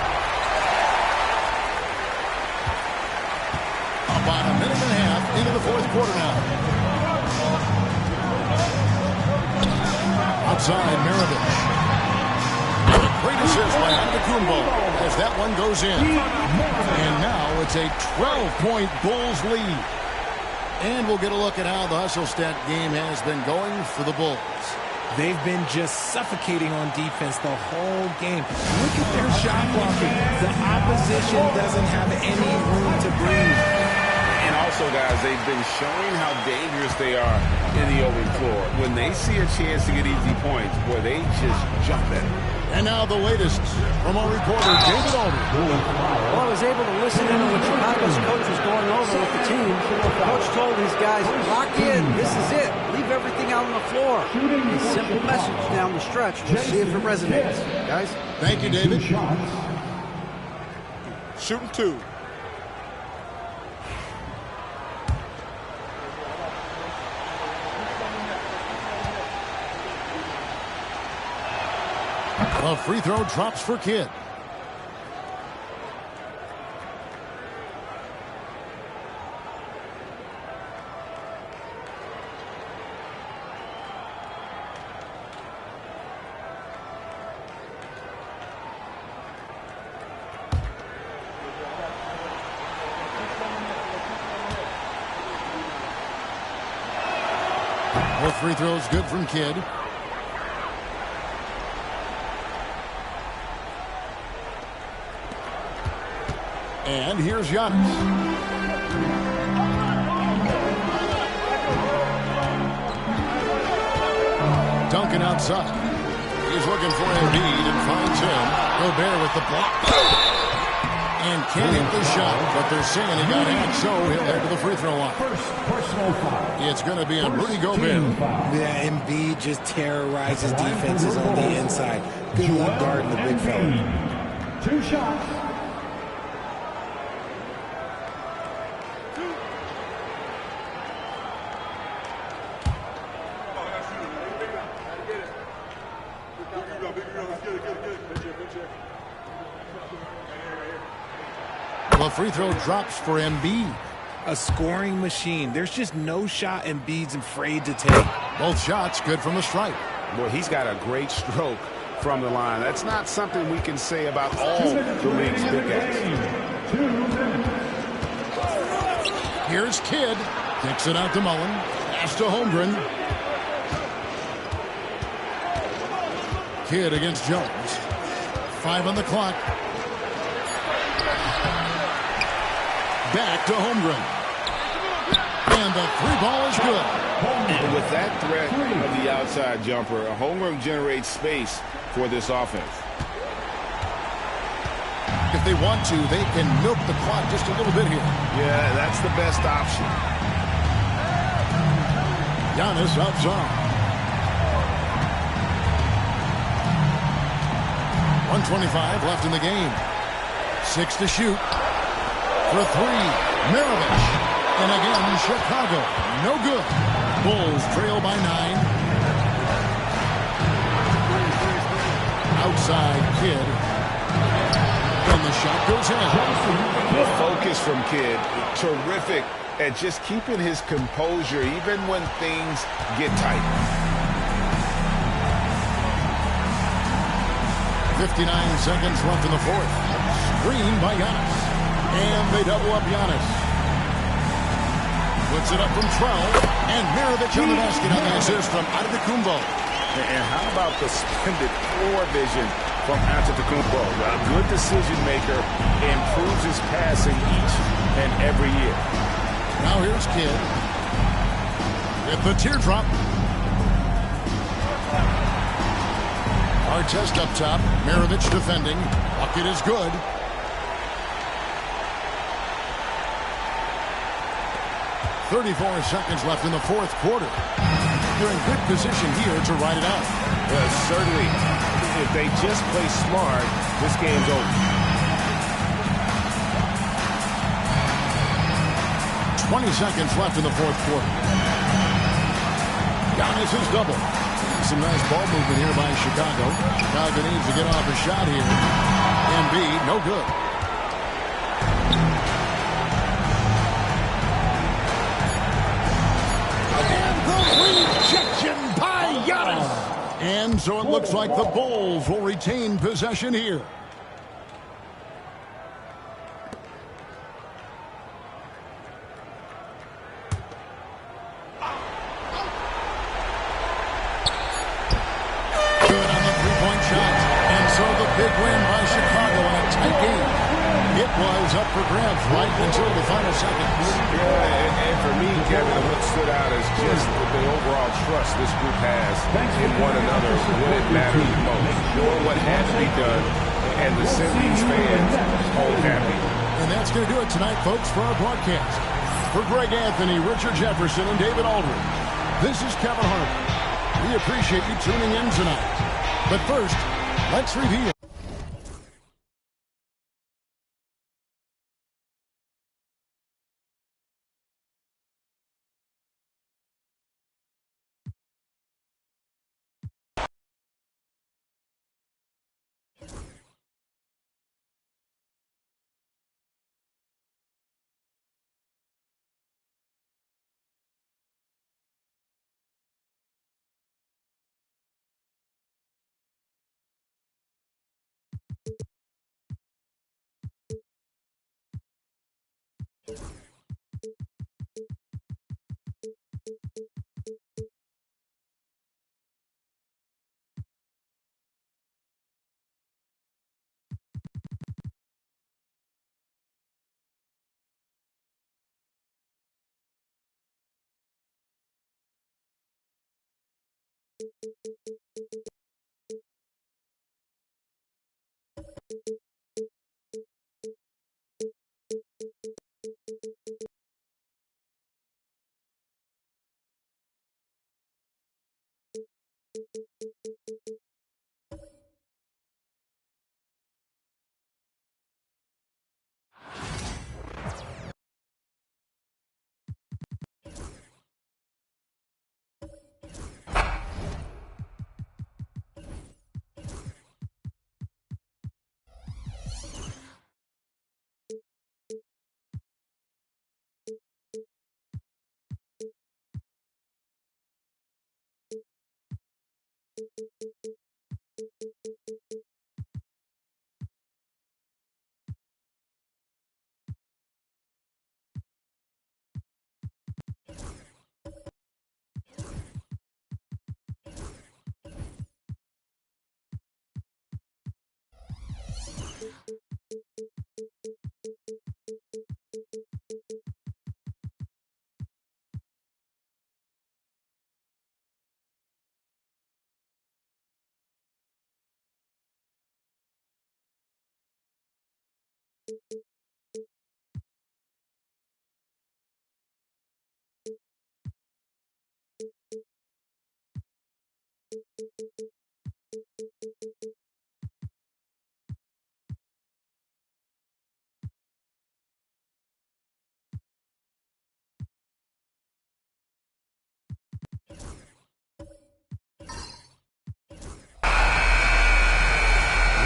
About a minute and a half into the 4th quarter now. Outside, Maravich. And a great assist by Antetokounmpo as that one goes in. And now it's a 12-point Bulls lead. And we'll get a look at how the hustle stat game has been going for the Bulls. They've been just suffocating on defense the whole game. Look at their shot blocking. The opposition doesn't have any room to breathe. And also, guys, they've been showing how dangerous they are in the open floor. When they see a chance to get easy points, boy, they just jump at it. And now the latest from our reporter, David Aldridge. Well, I was able to listen in on what Chicago's coach was going over with the team. Coach told his guys, lock in, this is it. Leave everything out on the floor. A simple message down the stretch. We'll see if it resonates. Guys? Thank you, David. Shooting 2. A free throw drops for Kidd. Both free throws good from Kidd. And here's Giannis. Duncan outside. He's looking for Embiid and finds him. Gobert with the block. And can't hit the shot, but they're saying he got it, so he'll head to the free throw line. It's going to be on Rudy Gobert. Yeah, Embiid just terrorizes defenses on the inside. Good luck guarding the big fella. 2 shots. The free throw drops for Embiid. A scoring machine. There's just no shot Embiid's afraid to take. Both shots good from the stripe. Boy, he's got a great stroke from the line. That's not something we can say about all the league's big guys. Here's Kidd. Kicks it out to Mullen. Pass to Holmgren. Kidd against Jones. 5 on the clock. Back to Holmgren. And the 3-ball is good. And with that threat of the outside jumper, Holmgren generates space for this offense. If they want to, they can milk the clock just a little bit here. Yeah, that's the best option. Giannis outside. 1:25 left in the game. 6 to shoot. For 3, Maravich. And again, Chicago. No good. Bulls trail by 9. Outside, Kidd. And the shot goes in. The focus from Kidd, terrific at just keeping his composure even when things get tight. 59 seconds left in the fourth. Screen by Giannis. And they double up Giannis. Puts it up from 12. And Maravich on the basket on the assist from Antetokounmpo. And how about the splendid floor vision from Antetokounmpo? A good decision maker, improves his passing each and every year. Now here's Kidd. With the teardrop. Artest up top. Maravich defending. Bucket is good. .34 seconds left in the fourth quarter. They're in good position here to ride it out. Well, certainly, if they just play smart, this game's over. 20 seconds left in the fourth quarter. Giannis is double. Some nice ball movement here by Chicago. Chicago needs to get off a shot here. Embiid, no good. Rejection by Giannis. And so it looks like the Bulls will retain possession here. big win by Chicago in a tight game. It was up for grabs right until the final seconds. Yeah, and for me, Kevin, what stood out is just the overall trust this group has in one another when it mattered the most. Doing what had to be done and to send these fans home happy. And that's going to do it tonight, folks, for our broadcast. For Greg Anthony, Richard Jefferson, and David Aldridge, this is Kevin Harlan. We appreciate you tuning in tonight. But first, let's review.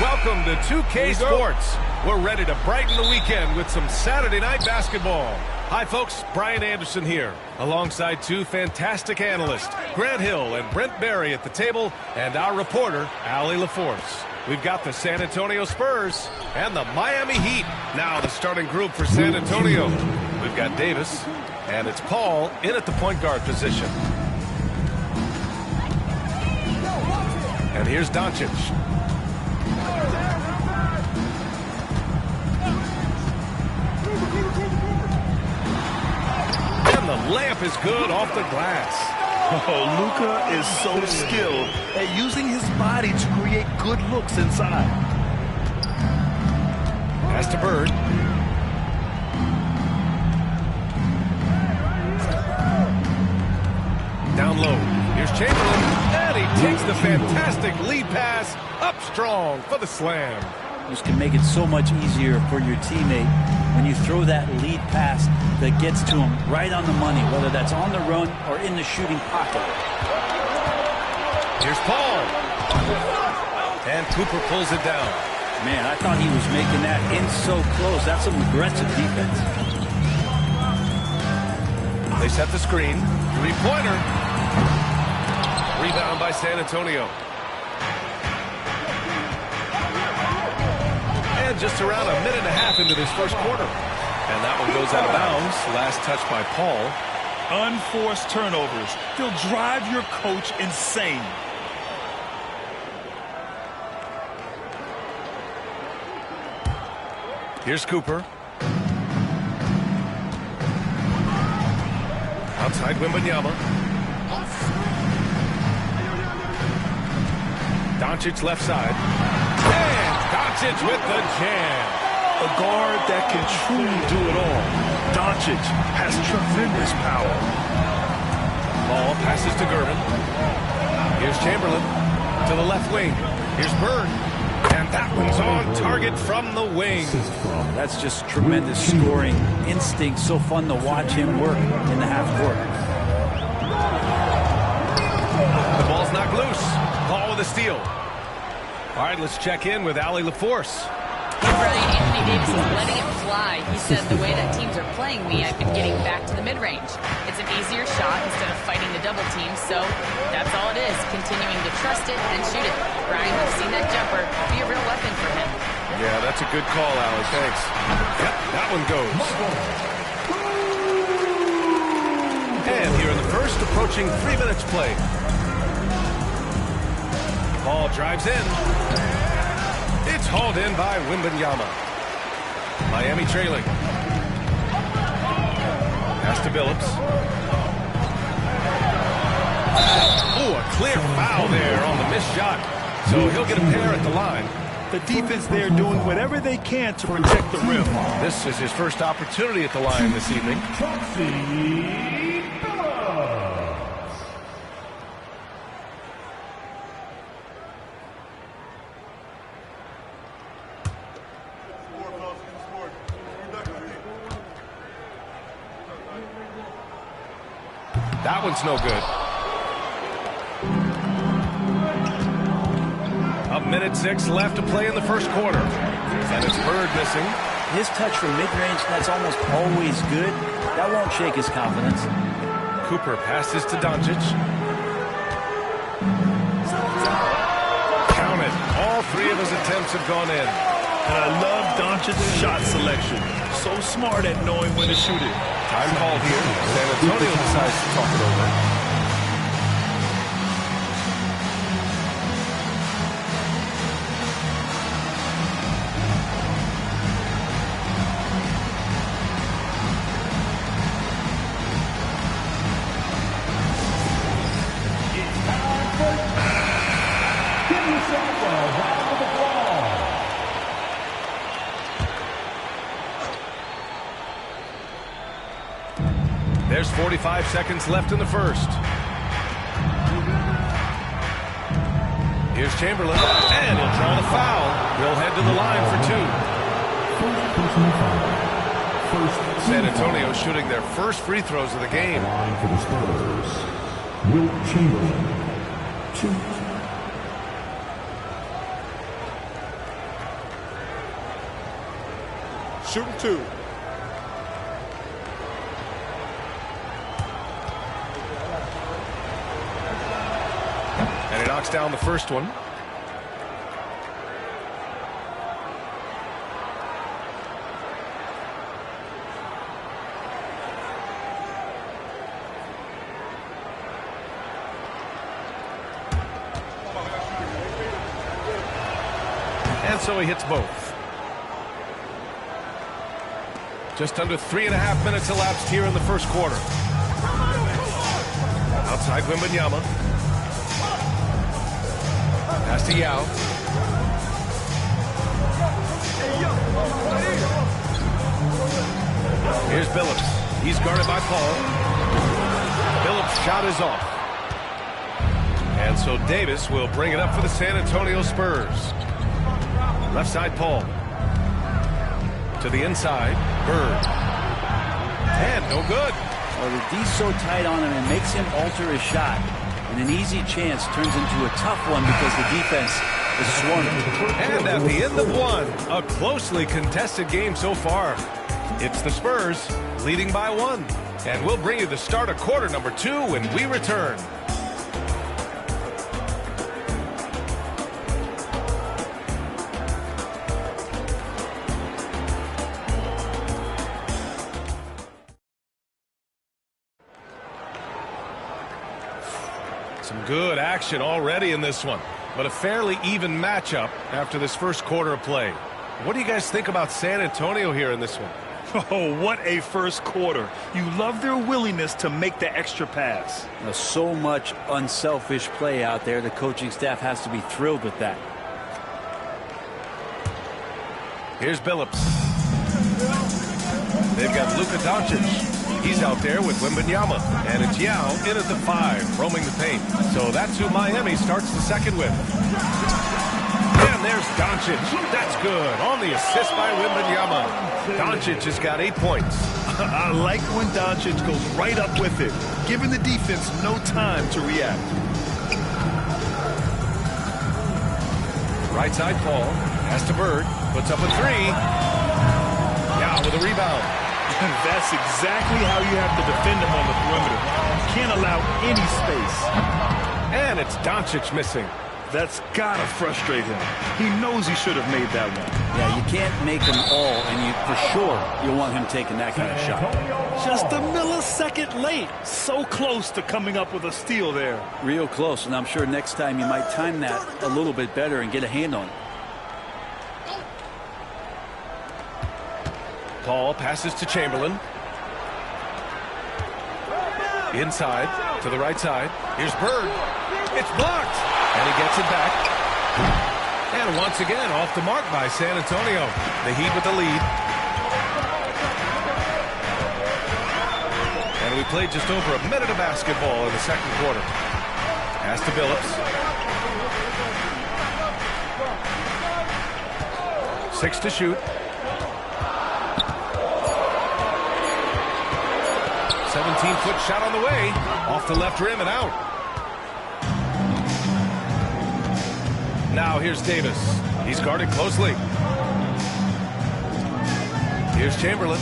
Welcome to 2K Sports. We're ready to brighten the weekend with some Saturday night basketball. Hi, folks. Brian Anderson here, alongside two fantastic analysts, Grant Hill and Brent Barry at the table, and our reporter, Allie LaForce. We've got the San Antonio Spurs and the Miami Heat. Now the starting group for San Antonio. We've got Davis, and it's Paul in at the point guard position. And here's Doncic. And the layup is good off the glass. Oh, Luka is so skilled at using his body to create good looks inside. Pass to Bird. Down low. Here's Chamberlain. And he takes the fantastic lead pass up strong for the slam. This can make it so much easier for your teammate when you throw that lead pass that gets to him right on the money, whether that's on the run or in the shooting pocket. Here's Paul. And Cooper pulls it down. Man, I thought he was making that in so close. That's some aggressive defense. They set the screen. Three-pointer. Rebound by San Antonio. And just around a minute and a half into this first quarter. And that one goes out of bounds. Last touch by Paul. Unforced turnovers. They'll drive your coach insane. Here's Cooper. Outside Wembanyama. Doncic left side. And Doncic with the jam. A guard that can truly do it all. Doncic has tremendous power. Ball passes to Gervin. Here's Chamberlain to the left wing. Here's Bird. And that one's on target from the wing. That's just tremendous scoring instinct. So fun to watch him work in the half court. The ball's knocked loose. Ball with a steal. All right, let's check in with Allie LaForce. Brian, Anthony Davis is letting it fly. He said, the way that teams are playing me, I've been getting back to the mid-range. It's an easier shot instead of fighting the double team, so that's all it is, continuing to trust it and shoot it. Brian, we've seen that jumper be a real weapon for him. Yeah, that's a good call, Allie. Thanks. Yep, that one goes. And here in the first, approaching 3 minutes play. Ball drives in. It's hauled in by Wembanyama. Miami trailing. Pass to Billups. Oh, a clear foul there on the missed shot. So he'll get a pair at the line. The defense there doing whatever they can to protect the rim. This is his first opportunity at the line this evening. That one's no good. A minute 6 left to play in the first quarter. And it's Bird missing. His touch from mid-range, that's almost always good. That won't shake his confidence. Cooper passes to Doncic. Count it. All 3 of his attempts have gone in. And I love Doncic's shot selection. So smart at knowing when to shoot it. Time called here. San Antonio decides to talk it over. There's 45 seconds left in the first. Here's Chamberlain, and he'll draw the foul. He'll head to the line for 2. San Antonio shooting their first free throws of the game. Line for the Spurs, Wilt Chamberlain, 2. Shooting 2. And he knocks down the first one. And so he hits both. Just under 3.5 minutes elapsed here in the first quarter. Outside Wembanyama. Pass to Yao. Here's Billups. He's guarded by Paul. Billups' shot is off. And so Davis will bring it up for the San Antonio Spurs. Left side, Paul. To the inside, Bird. And no good. Well, the D's so tight on him, it makes him alter his shot. And an easy chance turns into a tough one because the defense is swarming. And at the end of one, a closely contested game so far. It's the Spurs leading by 1. And we'll bring you the start of quarter number 2 when we return. Some good action already in this one, but a fairly even matchup after this first quarter of play. What do you guys think about San Antonio here in this one? Oh, what a first quarter. You love their willingness to make the extra pass. So much unselfish play out there. The coaching staff has to be thrilled with that. Here's Billups. They've got Luka Doncic. He's out there with Wembanyama. And it's Yao in at the 5, roaming the paint. So that's who Miami starts the second with. And there's Doncic. That's good. On the assist by Wembanyama. Doncic has got 8 points. I like when Doncic goes right up with it, giving the defense no time to react. Right side Paul. Pass to Bird. Puts up a 3. Now with a rebound. That's exactly how you have to defend him on the perimeter. You can't allow any space. And it's Doncic missing. That's gotta frustrate him. He knows he should have made that one. Yeah, you can't make them all, and for sure you want him taking that kind of shot. Just a millisecond late. So close to coming up with a steal there. Real close, and I'm sure next time you might time that a little bit better and get a hand on it. Paul passes to Chamberlain. Inside to the right side. Here's Bird. It's blocked. And he gets it back. And once again, off the mark by San Antonio. The Heat with the lead. And we played just over a minute of basketball in the second quarter. Pass to Billups. 6 to shoot. 17-foot shot on the way. Off the left rim and out. Now here's Davis. He's guarded closely. Here's Chamberlain.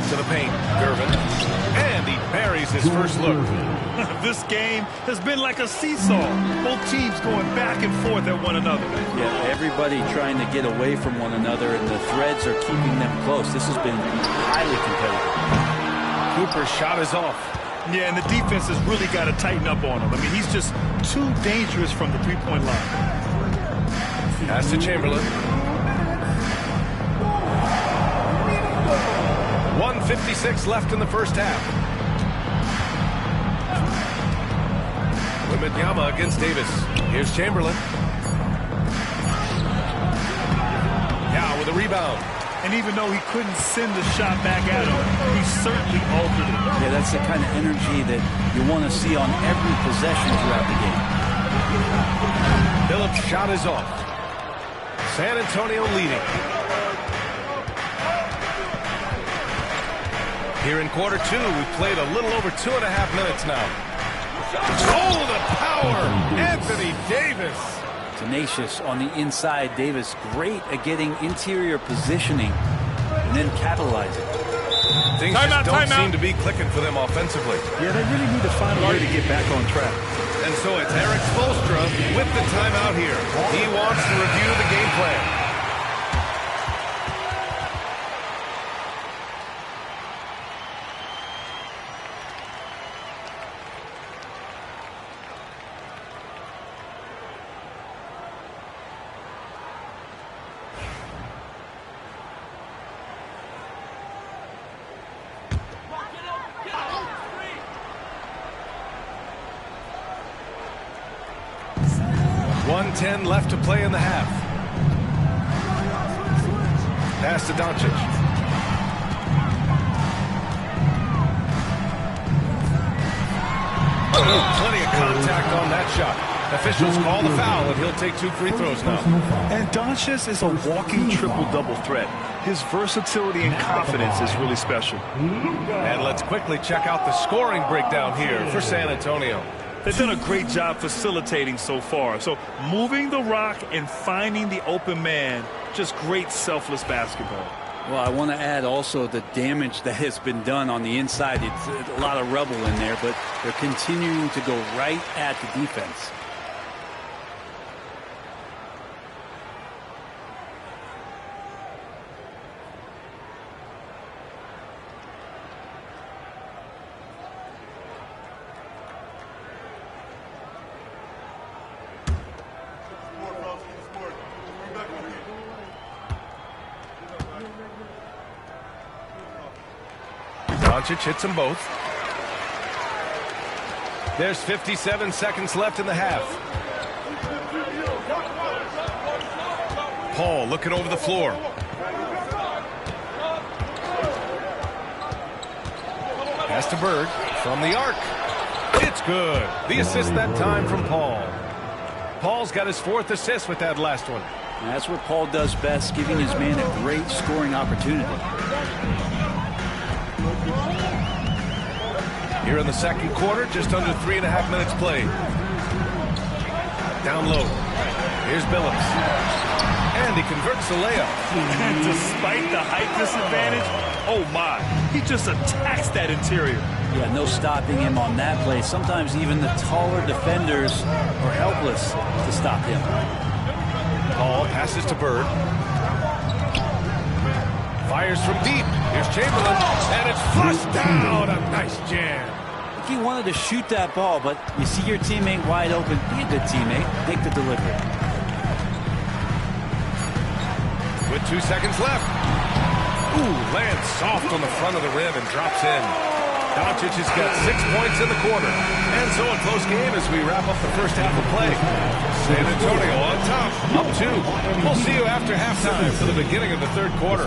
To the paint. Gervin. And he buries his first look. This game has been like a seesaw. Both teams going back and forth at one another. Yeah, everybody trying to get away from one another, and the threads are keeping them close. This has been highly competitive. Cooper's shot is off. Yeah, and the defense has really got to tighten up on him. I mean, he's just too dangerous from the three-point line. Pass to Chamberlain. 1:56 left in the first half. Wembanyama against Davis. Here's Chamberlain. Now with a rebound. And even though he couldn't send the shot back at him, he certainly altered it. Yeah, that's the kind of energy that you want to see on every possession throughout the game. Billups' shot is off. San Antonio leading. Here in quarter 2, we've played a little over 2.5 minutes now. Oh, the power! Anthony Davis! Tenacious on the inside. Davis great at getting interior positioning and then capitalizing. Things don't seem to be clicking for them offensively. Yeah, they really need to find a way to get back on track. And so it's Eric Spoelstra with the timeout here. He wants to review the game plan. .10 left to play in the half. Pass to Doncic. Oh, plenty of contact on that shot. Officials call the foul, and he'll take 2 free throws now. And Doncic is a walking triple-double threat. His versatility and confidence is really special. And let's quickly check out the scoring breakdown here for San Antonio. They've done a great job facilitating so far. So moving the rock and finding the open man, just great selfless basketball. Well, I want to add also the damage that has been done on the inside. It's a lot of rubble in there, but they're continuing to go right at the defense. Doncic hits them both. There's 57 seconds left in the half. Paul looking over the floor. Pass to Bird from the arc. It's good. The assist that time from Paul. Paul's got his 4th assist with that last one. And that's what Paul does best, giving his man a great scoring opportunity. Here in the second quarter, just under 3.5 minutes played. Down low. Here's Billups. And he converts the layup. And despite the height disadvantage, oh my, he just attacks that interior. Yeah, no stopping him on that play. Sometimes even the taller defenders are helpless to stop him. Paul passes to Bird. Fires from deep. Here's Chamberlain. And it's flushed down. A nice jam. He wanted to shoot that ball, but you see your teammate wide open. Be a good teammate. Make the delivery. With 2 seconds left. Ooh, lands soft on the front of the rim and drops in. Doncic has got 6 points in the quarter. And so a close game as we wrap up the first half of play. San Antonio on top, up 2. We'll see you after halftime for the beginning of the third quarter.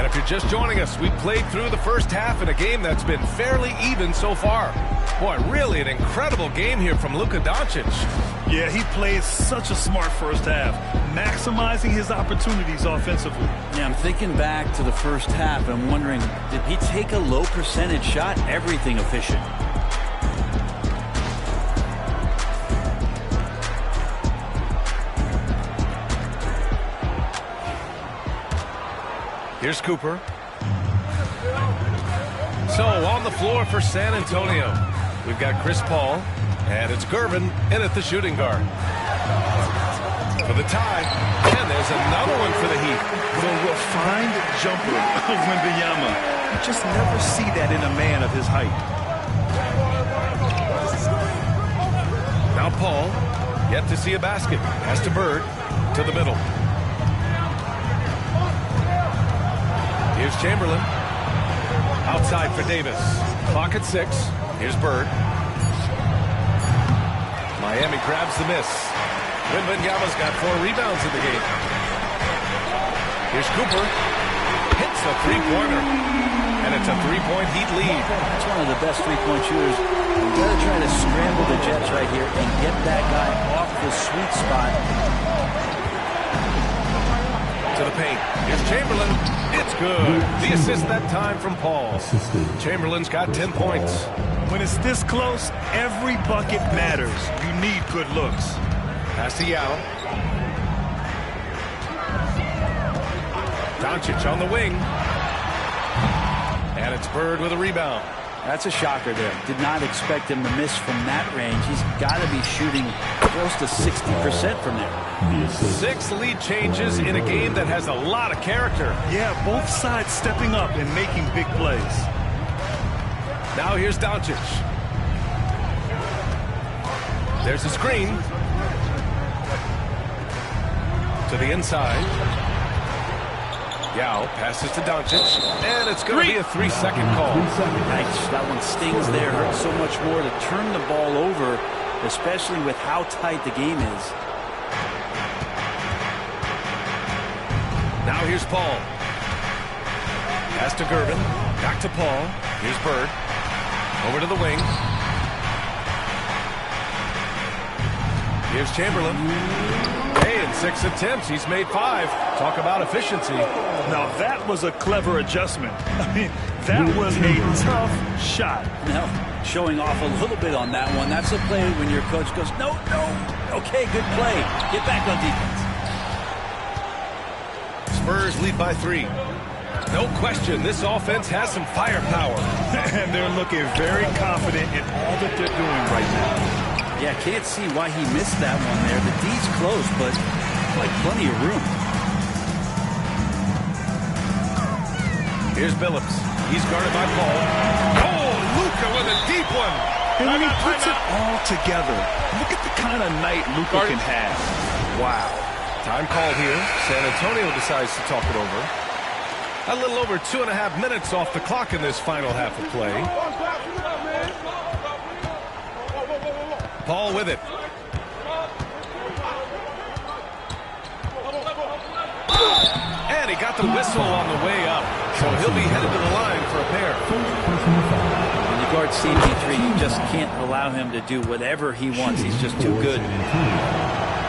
If you're just joining us, we played through the first half in a game that's been fairly even so far. Boy, really an incredible game here from Luka Doncic. Yeah, he played such a smart first half, maximizing his opportunities offensively. Yeah, I'm thinking back to the first half. I'm wondering, did he take a low percentage shot? Everything efficient. Here's Cooper. So on the floor for San Antonio, we've got Chris Paul, and it's Gervin in at the shooting guard. For the tie, and there's another one for the Heat. The refined jumper of Wembanyama. You just never see that in a man of his height. Now Paul, yet to see a basket. Pass to Bird, to the middle. Here's Chamberlain. Outside for Davis. Clock at 6. Here's Bird. Miami grabs the miss. Wembanyama's got 4 rebounds in the game. Here's Cooper. Hits a three-pointer. And it's a 3-point Heat lead. That's one of the best three-point shooters. You've got to try to scramble the Jets right here and get that guy off the sweet spot. To the paint. Here's Chamberlain. It's good. The assist that time from Paul. Chamberlain's got 10 points. When it's this close, every bucket matters. You need good looks. Pass to Yao. Doncic on the wing. And it's Bird with a rebound. That's a shocker there. Did not expect him to miss from that range. He's got to be shooting close to 60% from there. 6 lead changes in a game that has a lot of character. Yeah, both sides stepping up and making big plays. Now here's Doncic. There's a screen. To the inside. Yao passes to Doncic, and it's going to be a 3-second call. Nice. That one stings there. Hurts so much more to turn the ball over, especially with how tight the game is. Now here's Paul. Pass to Gervin. Back to Paul. Here's Bird. Over to the wing. Here's Chamberlain. Hey, in 6 attempts, he's made 5. Talk about efficiency. Now, that was a clever adjustment. I mean, that was a tough shot. Now, showing off a little bit on that one. That's a play when your coach goes, no, no. Okay, good play. Get back on defense. Spurs lead by 3. No question, this offense has some firepower. And they're looking very confident in all that they're doing right now. Yeah, can't see why he missed that one there. The D's close, but like plenty of room. Here's Billups. He's guarded by Paul. Oh, Luka with a deep one. And when he puts it all together, look at the kind of night Luka can have. Wow. Time called here. San Antonio decides to talk it over. A little over 2.5 minutes off the clock in this final half of play. Paul with it. And he got the whistle on the way up. So he'll be headed to the line for a pair. When you guard CP3, you just can't allow him to do whatever he wants. He's just too good.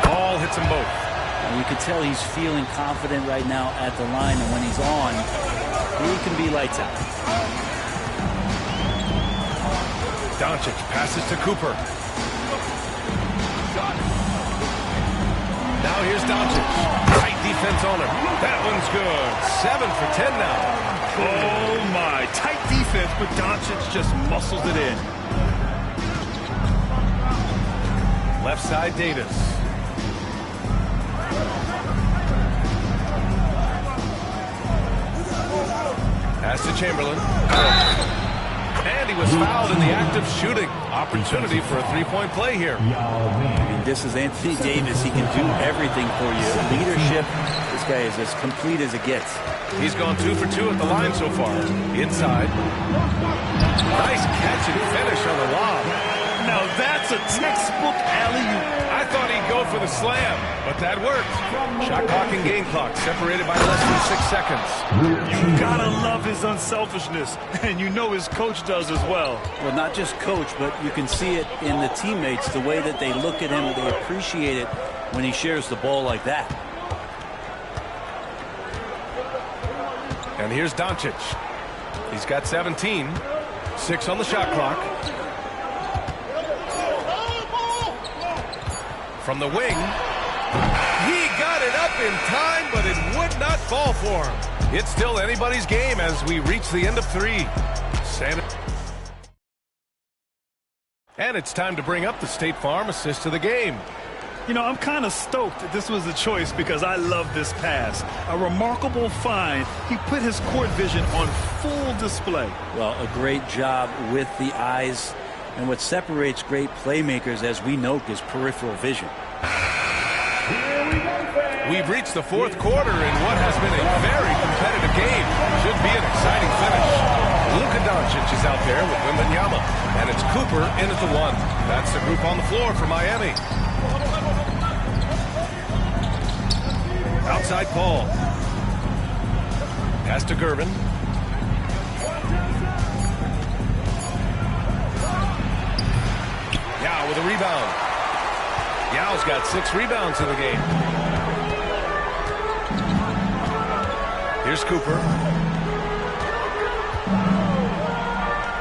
Paul hits them both. And you can tell he's feeling confident right now at the line. And when he's on, he can be lights out. Doncic passes to Cooper. Now here's Doncic. Tight defense on him. That one's good. 7 for 10 now. Oh, my. Tight defense, but Doncic just muscles it in. Left side, Davis. Pass to Chamberlain. And he was fouled in the act of shooting. Opportunity for a three-point play here. I mean, this is Anthony Davis. He can do everything for you. Leadership, this guy is as complete as it gets. He's gone 2 for 2 at the line so far. Inside. Nice catch and finish on the lob. Now that's a textbook alley-oop. I thought he'd go for the slam, but that worked. Shot clock and game clock separated by less than 6 seconds. You gotta love his unselfishness, and you know his coach does as well. Well, not just coach, but you can see it in the teammates, the way that they look at him, they appreciate it when he shares the ball like that. And here's Doncic. He's got 17. 6 on the shot clock. From the wing. He got it up in time, but it would not fall for him. It's still anybody's game as we reach the end of 3. And it's time to bring up the State Farm assist of the game. You know, I'm kind of stoked that this was a choice because I love this pass. A remarkable find. He put his court vision on full display. Well, a great job with the eyes. And what separates great playmakers, as we know, is peripheral vision. We've reached the 4th quarter in what has been a very competitive game. Should be an exciting finish. Luka Doncic is out there with Wembanyama. And it's Cooper in at the 1. That's the group on the floor for Miami. Outside Paul. Pass to Gervin. Yao with a rebound. Yao's got 6 rebounds in the game. Here's Cooper.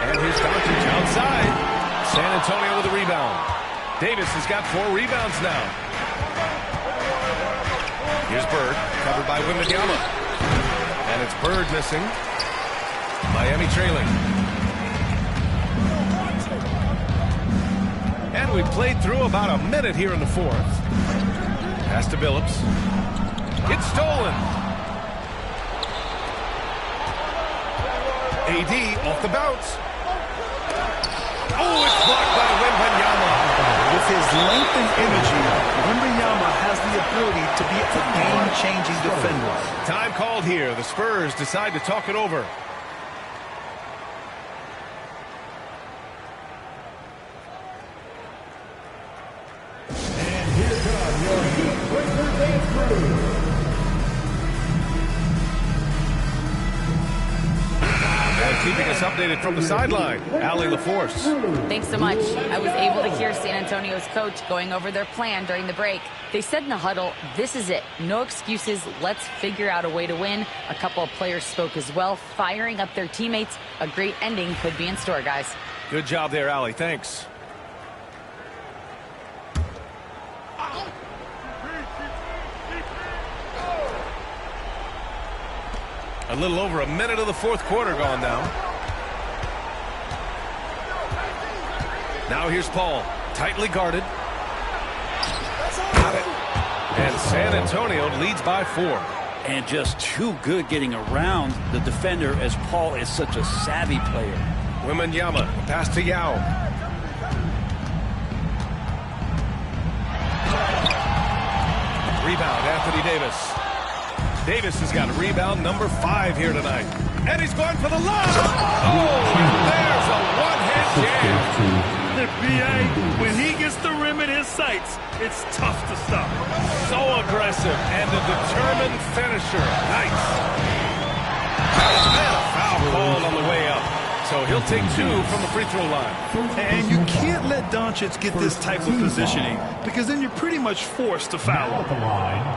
And here's Doncic outside. San Antonio with a rebound. Davis has got 4 rebounds now. Here's Bird, covered by Wembanyama. And it's Bird missing. Miami trailing. And we played through about a minute here in the 4th. Pass to Billups. It's stolen. AD off the bounce. Oh, it's blocked by Wembanyama. With his length and energy, Wembanyama has the ability to be a game-changing defender. Time called here. The Spurs decide to talk it over. And here come your Heat Breakers and crew. keeping us updated from the sideline. Allie LaForce. Thanks so much. I was able to hear San Antonio's coach going over their plan during the break. They said in the huddle, this is it. No excuses. Let's figure out a way to win. A couple of players spoke as well, firing up their teammates. A great ending could be in store, guys. Good job there, Allie. Thanks. A little over a minute of the fourth quarter gone now. Now here's Paul, tightly guarded. Got it. And San Antonio leads by 4. And just too good getting around the defender, as Paul is such a savvy player. Wembanyama, pass to Yao. Rebound, Anthony Davis. Davis has got a rebound number 5 here tonight. And he's going for the line. Oh, there's a one-hand jam. The BA, when he gets the rim in his sights, it's tough to stop. So aggressive and a determined finisher. Nice. And a foul called on the way up. So he'll take 2 from the free throw line. And you can't let Doncic get this type of positioning, because then you're pretty much forced to foul.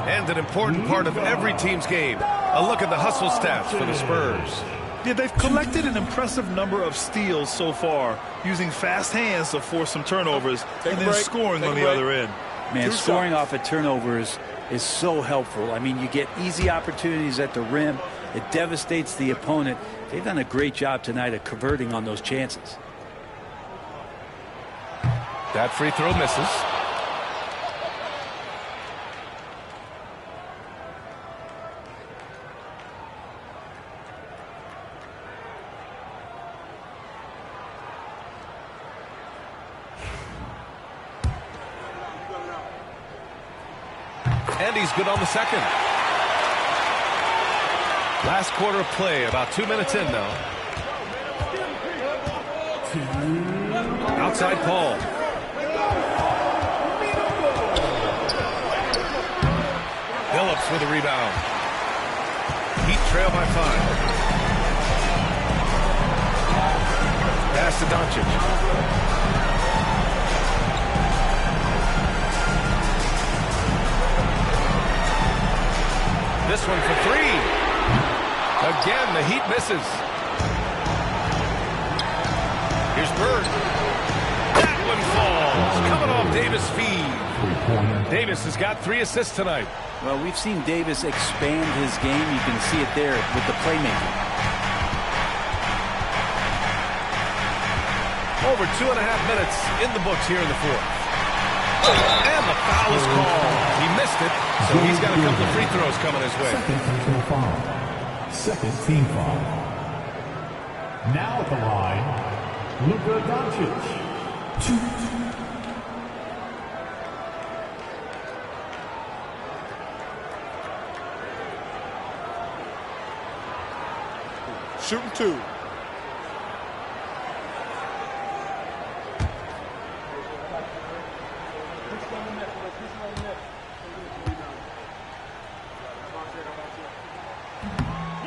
And an important part of every team's game. A look at the hustle stats for the Spurs. Yeah, they've collected an impressive number of steals so far, using fast hands to force some turnovers, and then scoring on the other end. Man, scoring off of turnovers is so helpful. I mean, you get easy opportunities at the rim. It devastates the opponent. They've done a great job tonight of converting on those chances. That free throw misses. And he's good on the second. Last quarter of play, about 2 minutes in now. Outside Paul. Phillips with a rebound. Heat trail by 5. Pass to Doncic. This one for 3. Again, the Heat misses. Here's Bird. That one falls. Coming off Davis' feed. Davis has got 3 assists tonight. Well, we've seen Davis expand his game. You can see it there with the playmaking. Over 2.5 minutes in the books here in the fourth. And the foul is called. He missed it, so he's got a couple of free throws coming his way. Second team foul. Now at the line, Luka Doncic. 2. Shooting 2.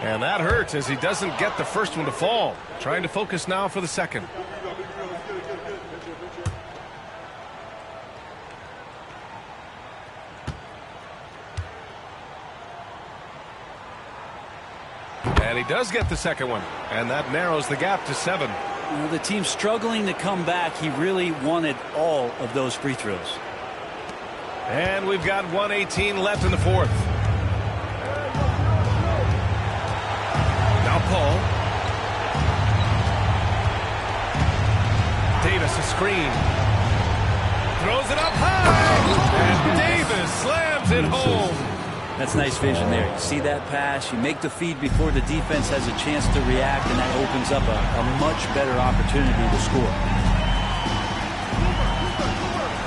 And that hurts as he doesn't get the first one to fall. Trying to focus now for the second. And he does get the second one. And that narrows the gap to 7. Well, the team's struggling to come back. He really wanted all of those free throws. And we've got 1:18 left in the fourth. Now Paul. Davis a screen. Throws it up high. And Davis slams it home. That's nice vision there. You see that pass, you make the feed before the defense has a chance to react, and that opens up a much better opportunity to score.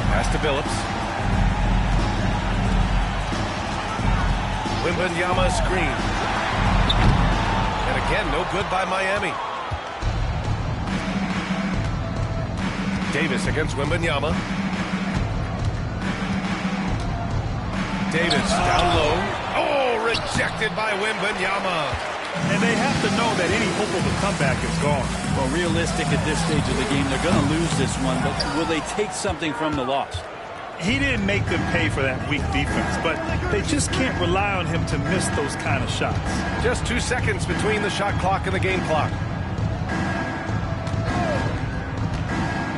Pass to Phillips. Wembanyama screen. And again, no good by Miami. Davis against Wembanyama. Davis down low. Oh, rejected by Wembanyama. And they have to know that any hope of a comeback is gone. Well, realistic at this stage of the game, they're going to lose this one, but will they take something from the loss? He didn't make them pay for that weak defense, but they just can't rely on him to miss those kind of shots. Just 2 seconds between the shot clock and the game clock.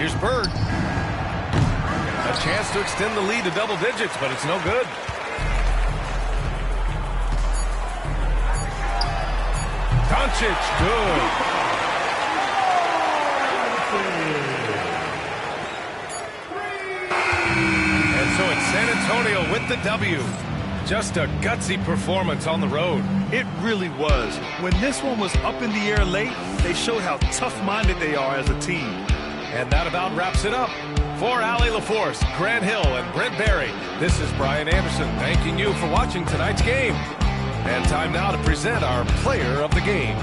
Here's Bird. A chance to extend the lead to double digits, but it's no good. Doncic, good. And so it's San Antonio with the W. Just a gutsy performance on the road. It really was. When this one was up in the air late, they showed how tough-minded they are as a team. And that about wraps it up. For Allie LaForce, Grant Hill, and Brent Barry, this is Brian Anderson thanking you for watching tonight's game. And time now to present our player of the game.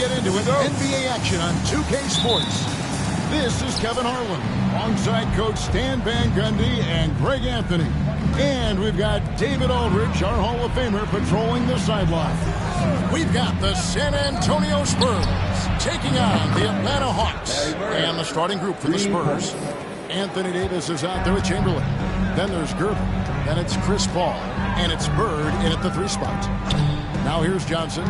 get into it. NBA action on 2K Sports. This is Kevin Harlan, alongside Coach Stan Van Gundy and Greg Anthony. And we've got David Aldridge, our Hall of Famer, patrolling the sideline. We've got the San Antonio Spurs taking on the Atlanta Hawks. And the starting group for the Spurs. Anthony Davis is out there with Chamberlain. Then there's Gervin. Then it's Chris Paul. And it's Bird in at the 3 spot. Now here's Johnson.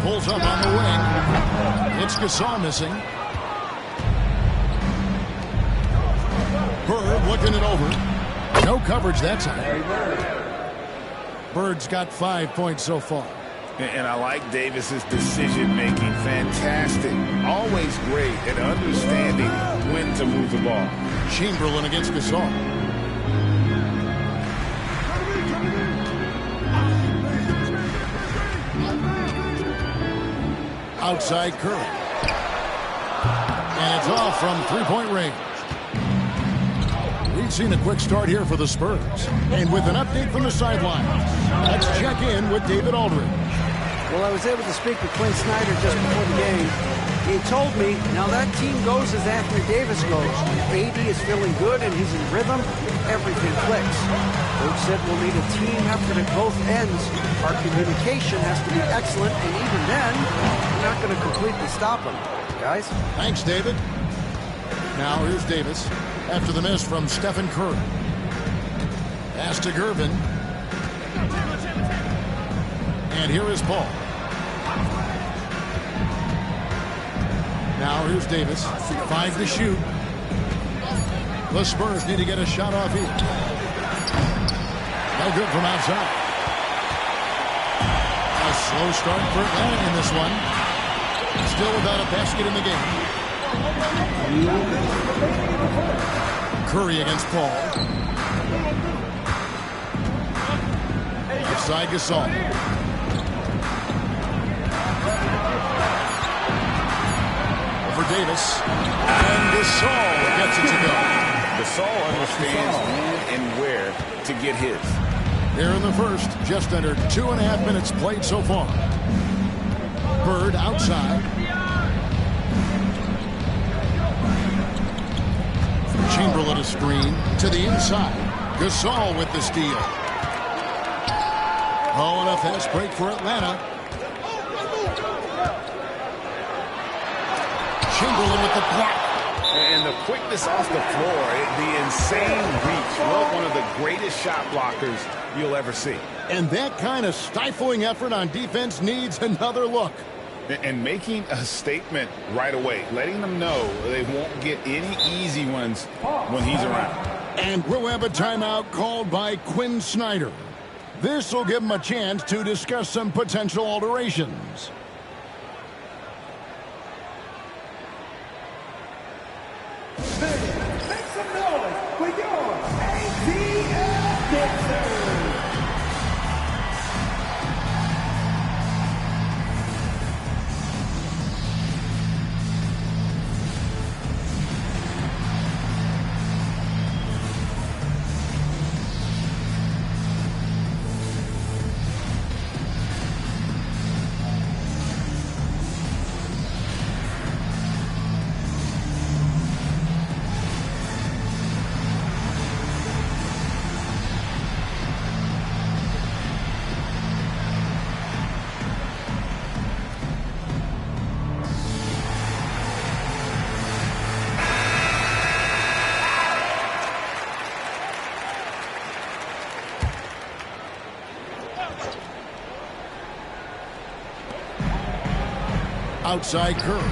Pulls up on the wing. It's Gasol missing. Bird looking it over. No coverage that time. Bird's got 5 points so far. And I like Davis's decision-making. Fantastic. Always great at understanding when to move the ball. Chamberlain against Gasol. Outside Curry. And it's off from 3-point range. We've seen a quick start here for the Spurs. And with an update from the sideline, let's check in with David Aldridge. Well, I was able to speak with Quinn Snyder just before the game. He told me, now that team goes as Anthony Davis goes. When AD is feeling good and he's in rhythm, everything clicks. Coach said we'll need a team effort at both ends. Our communication has to be excellent, and even then, we're not going to completely stop them. Guys? Thanks, David. Now here's Davis after the miss from Stephen Curry. Pass to Gervin. And here is Paul. Now here's Davis. 5 to shoot. The Spurs need to get a shot off here. No good from outside. A slow start for Atlanta in this one. Still without a basket in the game. Curry against Paul. Offside Gasol. For Davis, and Gasol gets it to go. Gasol understands when and where to get his. Here in the first, just under 2.5 minutes played so far. Bird outside. Chamberlain a screen to the inside. Gasol with the steal. Oh, and a fast break for Atlanta. Chamberlain with the block. And the quickness off the floor, the insane reach. One of the greatest shot blockers you'll ever see. And that kind of stifling effort on defense needs another look. And making a statement right away, letting them know they won't get any easy ones when he's around. And we'll have a timeout called by Quinn Snyder. This will give him a chance to discuss some potential alterations. Make some noise for your ATL Sixers. Outside Curry.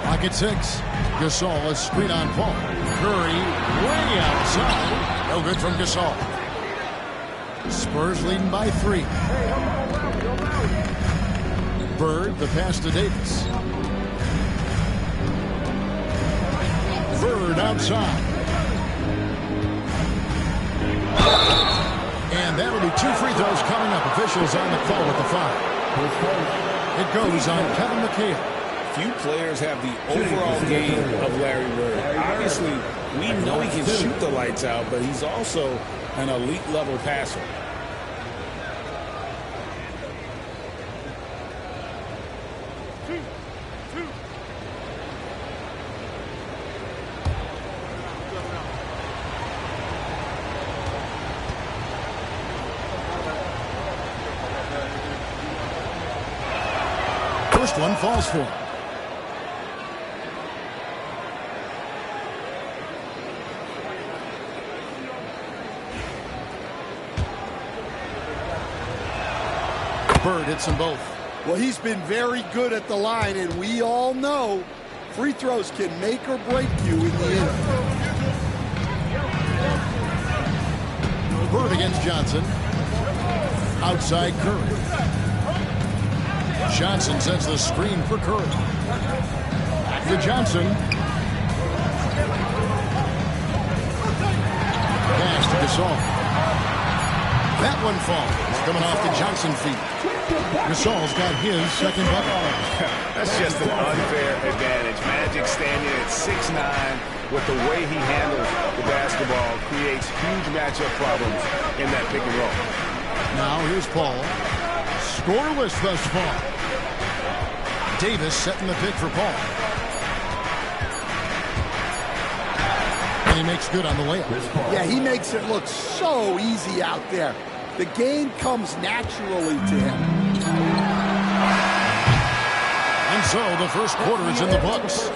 Pocket 6. Gasol, a screen on Paul. Curry way outside. No good from Gasol. Spurs leading by 3. Bird, the pass to Davis. Bird outside. And that'll be 2 free throws coming up. Officials on the call with the foul. It goes on Kevin McHale. Few players have the overall game of Larry Bird. Obviously, we know he can shoot the lights out, but he's also an elite level passer. First one falls for him. Bird hits them both. Well, he's been very good at the line, and we all know free throws can make or break you in the end. Bird against Johnson. Outside Curry. Johnson sets the screen for Curry. Back to Johnson. Pass to Gasol. That one falls. Coming off the Johnson feet. Gasol's got his second bucket. That's just an unfair advantage. Magic standing at 6'9", with the way he handles the basketball, creates huge matchup problems in that pick and roll. Now here's Paul. Scoreless thus far. Davis setting the pick for Paul. And he makes good on the layup. Yeah, he makes it look so easy out there. The game comes naturally to him. And so the first quarter is in the books.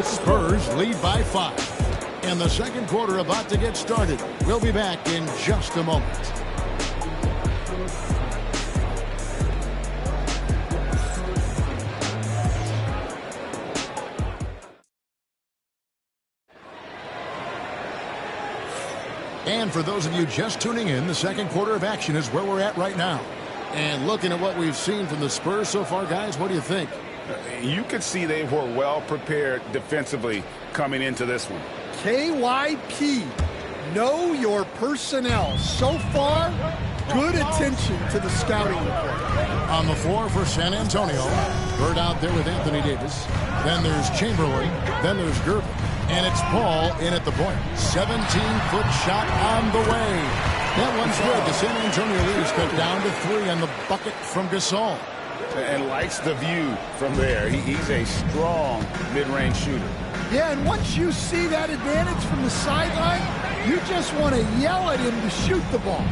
Spurs lead by 5. And the second quarter about to get started. We'll be back in just a moment. And for those of you just tuning in, the second quarter of action is where we're at right now. And looking at what we've seen from the Spurs so far, guys, what do you think? You could see they were well prepared defensively coming into this one. KYP, know your personnel. So far, good attention to the scouting report. On the floor for San Antonio, Bird out there with Anthony Davis. Then there's Chamberlain. Then there's Gervin. And it's Paul in at the point. 17-foot shot on the way. That one's good. The San Antonio lead is cut down to 3 on the bucket from Gasol. And likes the view from there. He's a strong mid-range shooter. Yeah, and once you see that advantage from the sideline, you just want to yell at him to shoot the ball.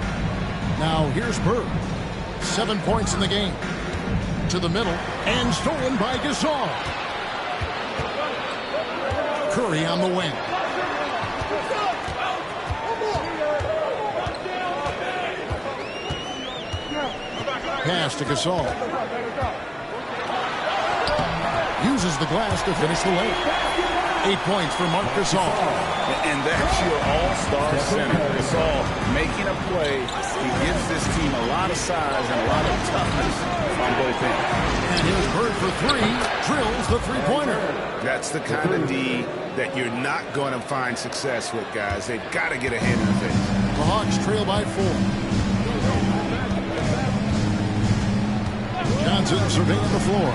Now here's Bird. 7 points in the game. To the middle. And stolen by Gasol. Curry on the wing. Pass to Gasol. Uses the glass to finish the layup. 8 points for Marc Gasol. And that's your all-star center. Gasol making a play. He gives this team a lot of size and a lot of toughness on both ends. And here's Bird for 3. Drills the three-pointer. That's the kind of D that you're not going to find success with, guys. They've got to get a hand in the face. The Hawks trail by 4. Johnson surveying the floor.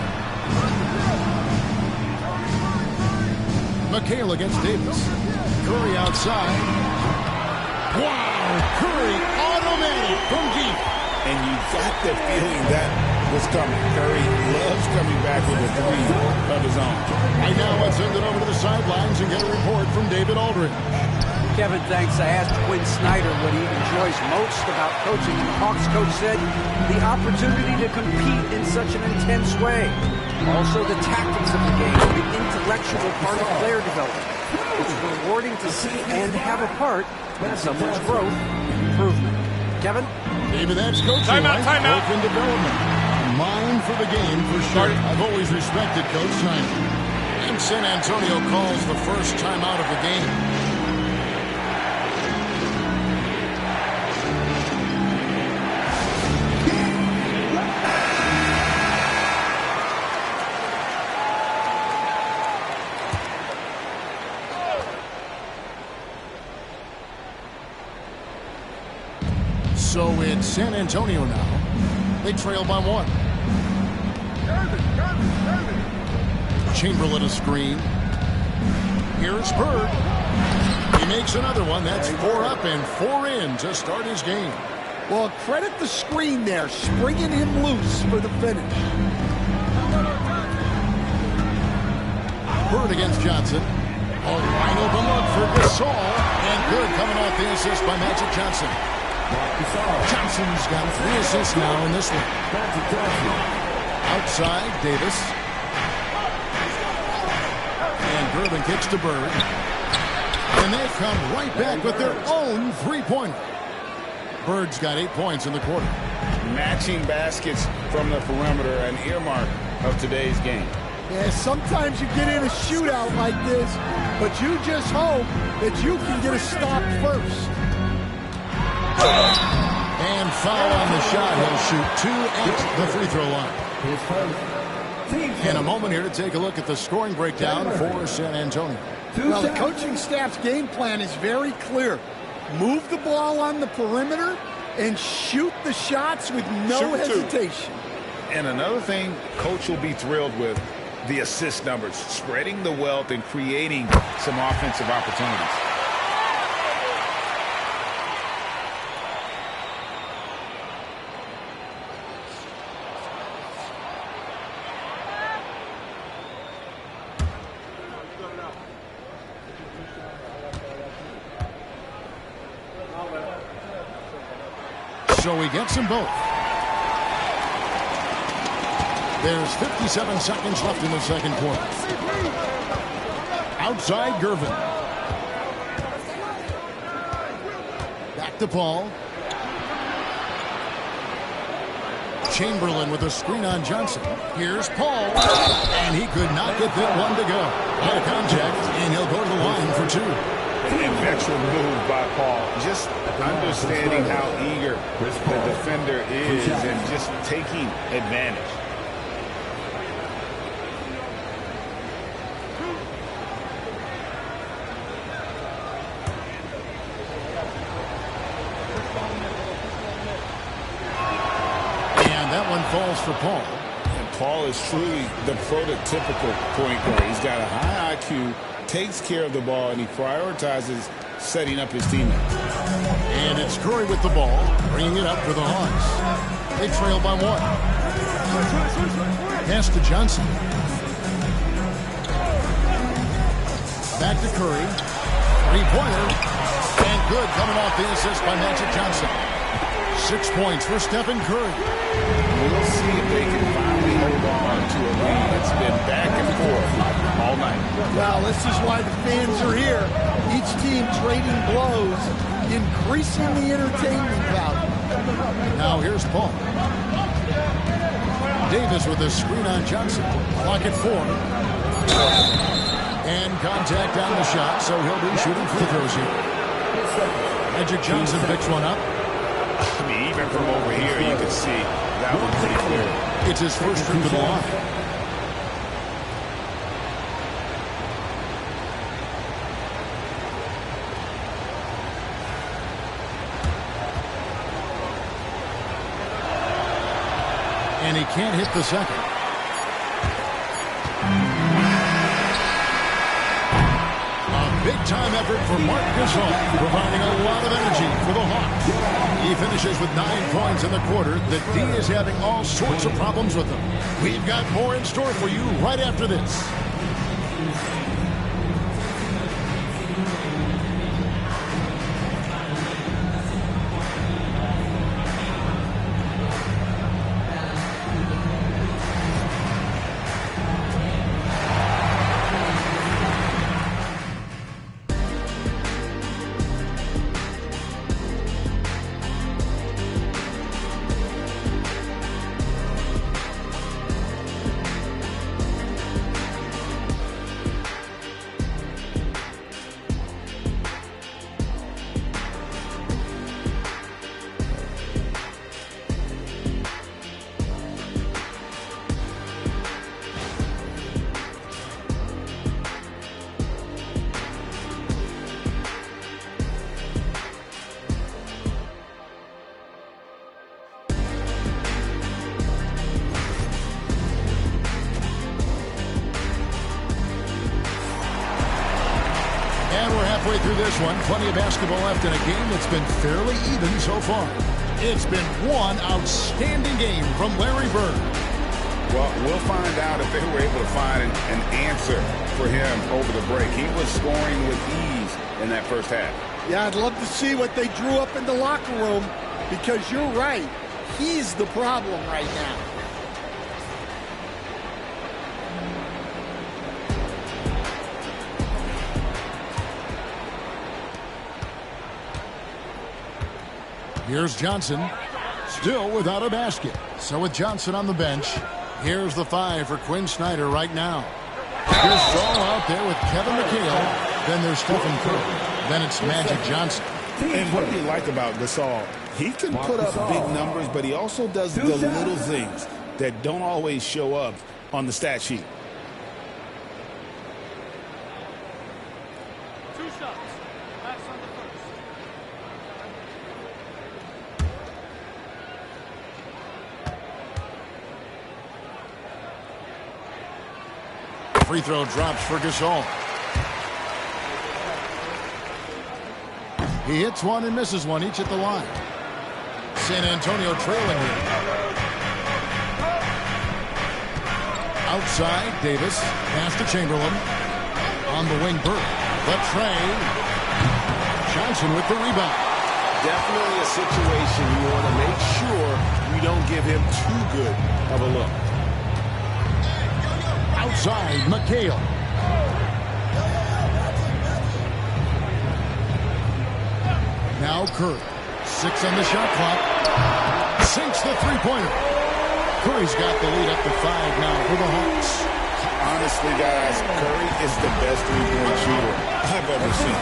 McHale against Davis. Curry outside. Wow! Curry automatic from deep. And you got the feeling that was coming. Curry loves coming back with a 3 of his own. Right now, let's send it over to the sidelines and get a report from David Aldridge. Kevin, thanks. I asked Quinn Snyder what he enjoys most about coaching, and the Hawks coach said the opportunity to compete in such an intense way. Also, the tactics of the game, the intellectual part of player development. It's rewarding to see and have a part in someone's growth and improvement. Kevin? Maybe that's coaching. Timeout. Growth and development. Mind for the game for sure. I've always respected Coach Snyder. And San Antonio calls the first time out of the game. So it's San Antonio now. They trail by 1. Chamberlain a screen. Here's Bird. He makes another one. That's 4 up and 4 in to start his game. Well, credit the screen there, springing him loose for the finish. Bird against Johnson. A wide open look for Gasol. And good coming off the assist by Magic Johnson. Johnson's got 3 assists now in this one. Outside, Davis. Gervin kicks to Bird. And they come right back with their own three-pointer. Bird's got 8 points in the quarter. Matching baskets from the perimeter, an earmark of today's game. Yeah, sometimes you get in a shootout like this, but you just hope that you can get a stop first. And foul on the shot. He'll shoot 2 at the free throw line. And a moment here to take a look at the scoring breakdown for San Antonio. Well, the coaching staff's game plan is very clear. Move the ball on the perimeter and shoot the shots with no hesitation. And another thing coach will be thrilled with, the assist numbers, spreading the wealth and creating some offensive opportunities. So he gets them both. There's 57 seconds left in the second quarter. Outside Gervin. Back to Paul. Chamberlain with a screen on Johnson. Here's Paul. And he could not get that one to go. Out of contact, and he'll go to the line for 2. An excellent move by Paul. Just understanding how eager the defender is and just taking advantage. And that one falls for Paul. And Paul is truly the prototypical point guard. He's got a high IQ, takes care of the ball, and he prioritizes setting up his teammates. And it's Curry with the ball, bringing it up for the Hawks. They trail by 1. Pass to Johnson. Back to Curry. Three-pointer. And good, coming off the assist by Magic Johnson. 6 points for Stephen Curry. We'll see if they can finally hold on to a lead that's been back and forth all night. Well, this is why the fans are here. Each team trading blows, increasing the entertainment value. Now here's Paul. Davis with a screen on Johnson. Clock at 4. And contact on the shot, so he'll be shooting free throws here. Magic Johnson picks one up. I mean, even from over here, you can see that one pretty clear. It's his first trip to the line. And he can't hit the second. A big-time effort for Marc Gasol, providing a lot of energy for the Hawks. He finishes with 9 points in the quarter. The D is having all sorts of problems with him. We've got more in store for you right after this. Halfway through this one, plenty of basketball left in a game that's been fairly even so far. It's been one outstanding game from Larry Bird. Well, we'll find out if they were able to find an answer for him over the break. He was scoring with ease in that first half. Yeah, I'd love to see what they drew up in the locker room, because you're right. He's the problem right now. Here's Johnson. Still without a basket. So with Johnson on the bench, here's the 5 for Quinn Snyder right now. Gasol out there with Kevin McHale. Then there's Stephen Curry. Then it's Magic Johnson. And what do you like about Gasol? He can put up big numbers, but he also does the little things that don't always show up on the stat sheet. Free throw drops for Gasol. He hits one and misses one, each at the line. San Antonio trailing here. Outside, Davis. Pass to Chamberlain. On the wing, Burke. The tray. Johnson with the rebound. Definitely a situation you want to make sure you don't give him too good of a look. Outside, McHale. Now Curry. 6 on the shot clock. Sinks the three-pointer. Curry's got the lead up to 5 now for the Hawks. Honestly, guys, Curry is the best three-point shooter I've ever seen.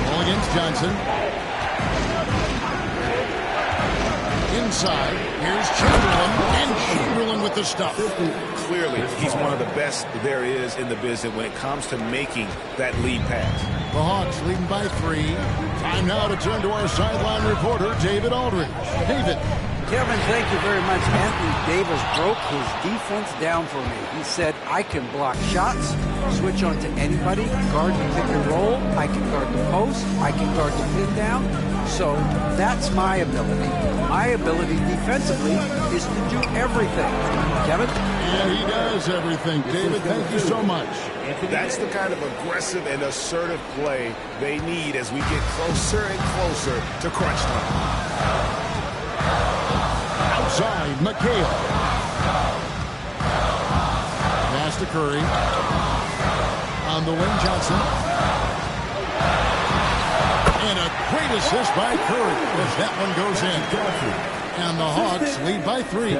Ball against Johnson. Inside, here's Chamberlain, and Chamberlain with the stuff. Clearly, he's one of the best there is in the business when it comes to making that lead pass. The Hawks leading by 3. Time now to turn to our sideline reporter, David Aldridge. David. Kevin, thank you very much. Anthony Davis broke his defense down for me. He said, I can block shots, switch on to anybody, guard the pick and roll, I can guard the post, I can guard the pin down. So that's my ability. My ability defensively is to do everything. Kevin? And he does everything. David, thank you so much. That's the kind of aggressive and assertive play they need as we get closer and closer to crunch time. Outside, McHale. Pass to Curry. On the wing, Johnson. And a great assist by Curry as that one goes in. And the Hawks lead by 3.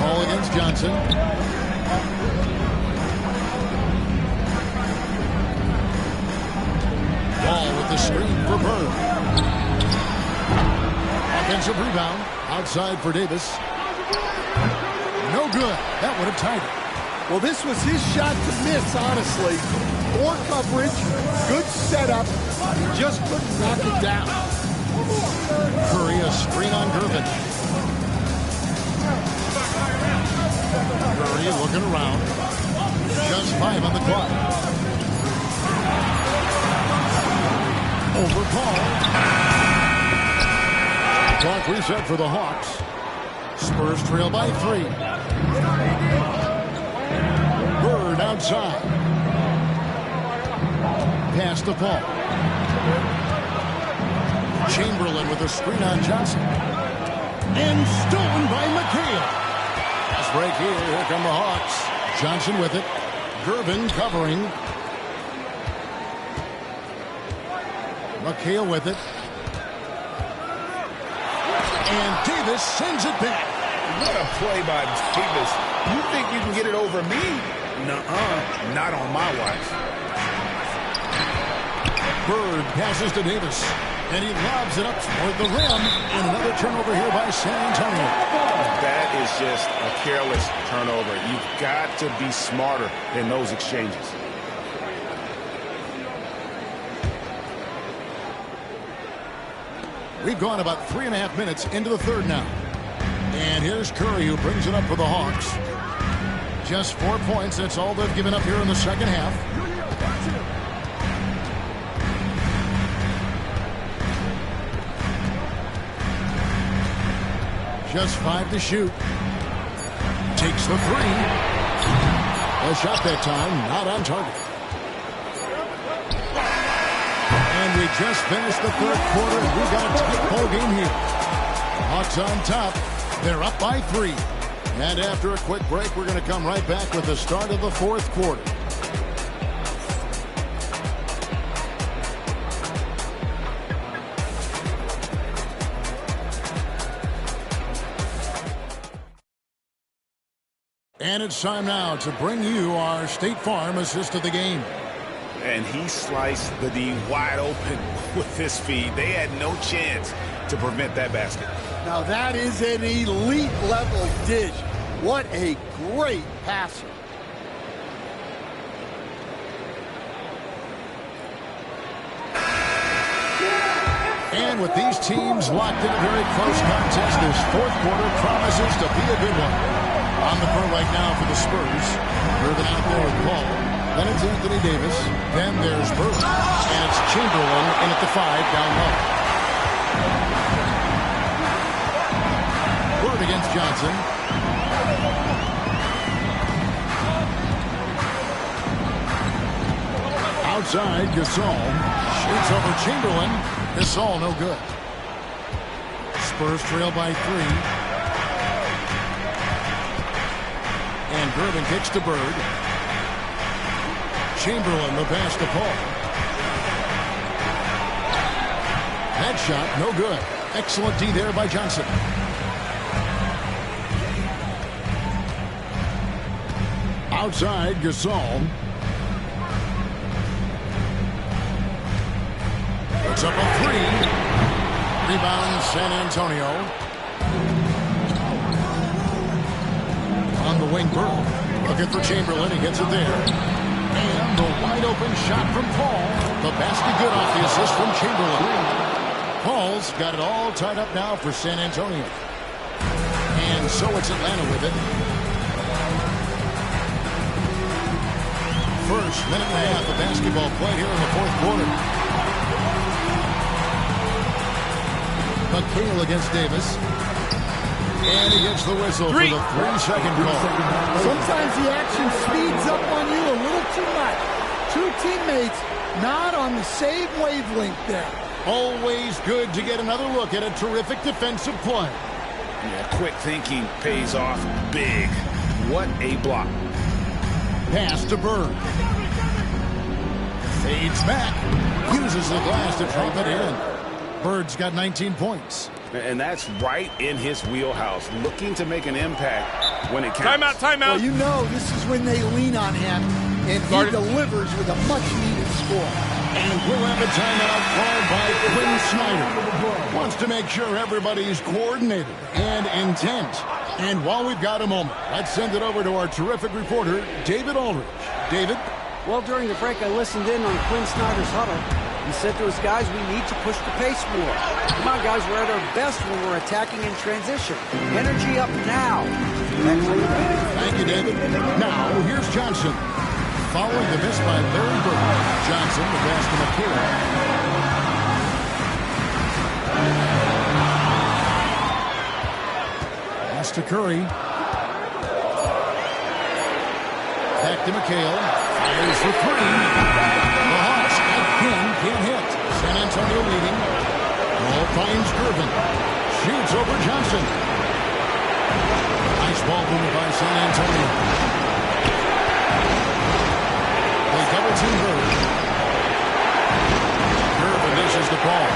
Ball against Johnson. Ball with the screen for Bird. Offensive rebound. Outside for Davis. No good. That would have tied it. Well, this was his shot to miss, honestly. Poor coverage, good setup. He just couldn't knock it down. Curry, a screen on Gervin. Curry looking around. Just 5 on the clock. Over Paul. Clock reset for the Hawks. Spurs trail by 3. Bird outside. Pass to Paul. Chamberlain with a screen on Johnson. And stolen by McHale. Fast break here. Here come the Hawks. Johnson with it. Gervin covering. McHale with it. And Davis sends it back. What a play by Davis. You think you can get it over me? Nuh-uh. Not on my watch. Bird passes to Davis. And he lobs it up toward the rim. And another turnover here by San Antonio. That is just a careless turnover. You've got to be smarter in those exchanges. We've gone about 3.5 minutes into the third now. And here's Curry who brings it up for the Hawks. Just 4 points. That's all they've given up here in the second half. Just 5 to shoot. Takes the 3. A shot that time, not on target. And we just finished the third quarter, and we got a tight ball game here. Hawks on top. They're up by 3. And after a quick break, we're going to come right back with the start of the fourth quarter. And it's time now to bring you our State Farm assist of the game. And he sliced the D wide open with his feed. They had no chance to prevent that basket. Now that is an elite level dish. What a great passer. And with these teams locked in a very close contest, this fourth quarter promises to be a good one. On the court right now for the Spurs. Irvin out there with Paul. Then it's Anthony Davis. Then there's Bird. And it's Chamberlain in at the 5 down low. Bird against Johnson. Outside, Gasol. Shoots over Chamberlain. Gasol no good. Spurs trail by 3. And Gervin kicks to Bird. Chamberlain the pass to Paul. That shot no good. Excellent D there by Johnson. Outside, Gasol. Puts up a 3. Rebound, San Antonio. On the wing, Bird. Looking for Chamberlain. He gets it there. And the wide open shot from Paul. The basket good off the assist from Chamberlain. Paul's got it all tied up now for San Antonio. And so it's Atlanta with it. First minute and a half of basketball play here in the fourth quarter. McHale against Davis. And he gets the whistle for the 3-second call. Sometimes the action speeds up on you a little too much. Two teammates not on the same wavelength there. Always good to get another look at a terrific defensive play. Yeah, quick thinking pays off big. What a block. Pass to Bird. Fades back. Uses the glass to trap it in. Bird's got 19 points. And that's right in his wheelhouse. Looking to make an impact when it counts. Timeout. Well, you know this is when they lean on him, and he delivers with a much-needed score. And we'll have a timeout called by Quinn Snyder. Wants to make sure everybody's coordinated and intent. And while we've got a moment, let's send it over to our terrific reporter, David Aldridge. David? Well, during the break, I listened in on Quinn Snyder's huddle. He said to his guys, we need to push the pace more. Come on, guys, we're at our best when we're attacking in transition. Energy up now. Thank you, David. Now, here's Johnson. Following the miss by Larry Bird. Johnson, the pass to McHale. Pass to Curry. Back to McHale. Fires for 3. The Hawks again can't hit. San Antonio leading. Ball finds Gervin. Shoots over Johnson. Nice ball movement by San Antonio. They double team Bird. Gervin dishes the ball.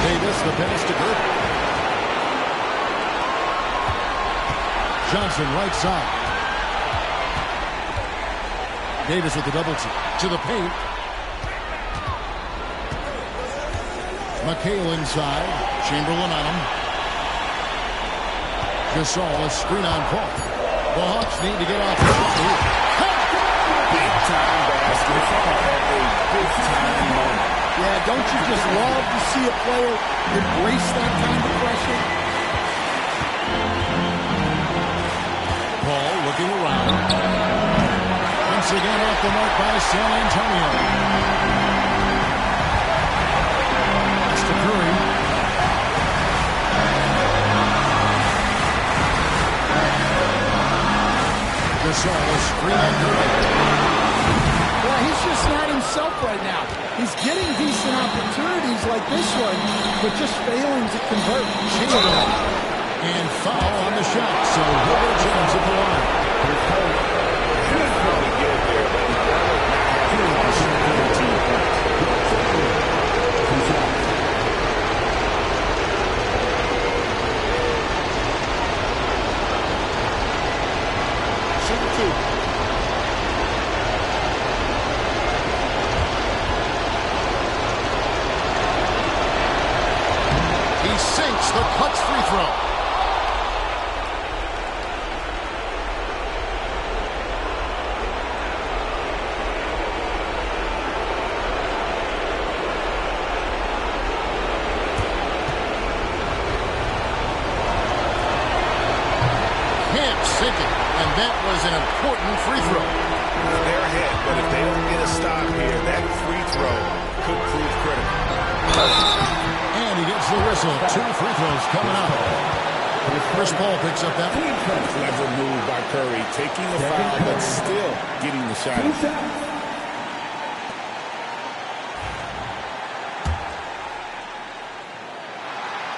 Davis the pass to Gervin. Johnson right side. Davis with the double team. To the paint. McHale inside. Chamberlain on him. Gasol, a screen on Paul. The Hawks need to get off the shot. Big time basketball. A big time moment. Yeah, don't you just love to see a player embrace that kind of pressure? Paul looking around. Once again off the mark by San Antonio. That's to Curry. Gasol, a screen on Curry. Well, he's just not himself right now. He's getting decent opportunities like this one, but just failing to convert. And foul on the shot, so he'll get a chance at the line. the clutch free throw. Can't sink it, and that was an important free throw. They're ahead, but if they don't get a stop here, that free throw could prove critical. And he gets the whistle. 2 free throws coming up. Chris Paul picks up that one. Clever move by Curry, taking the foul, but still getting the shot.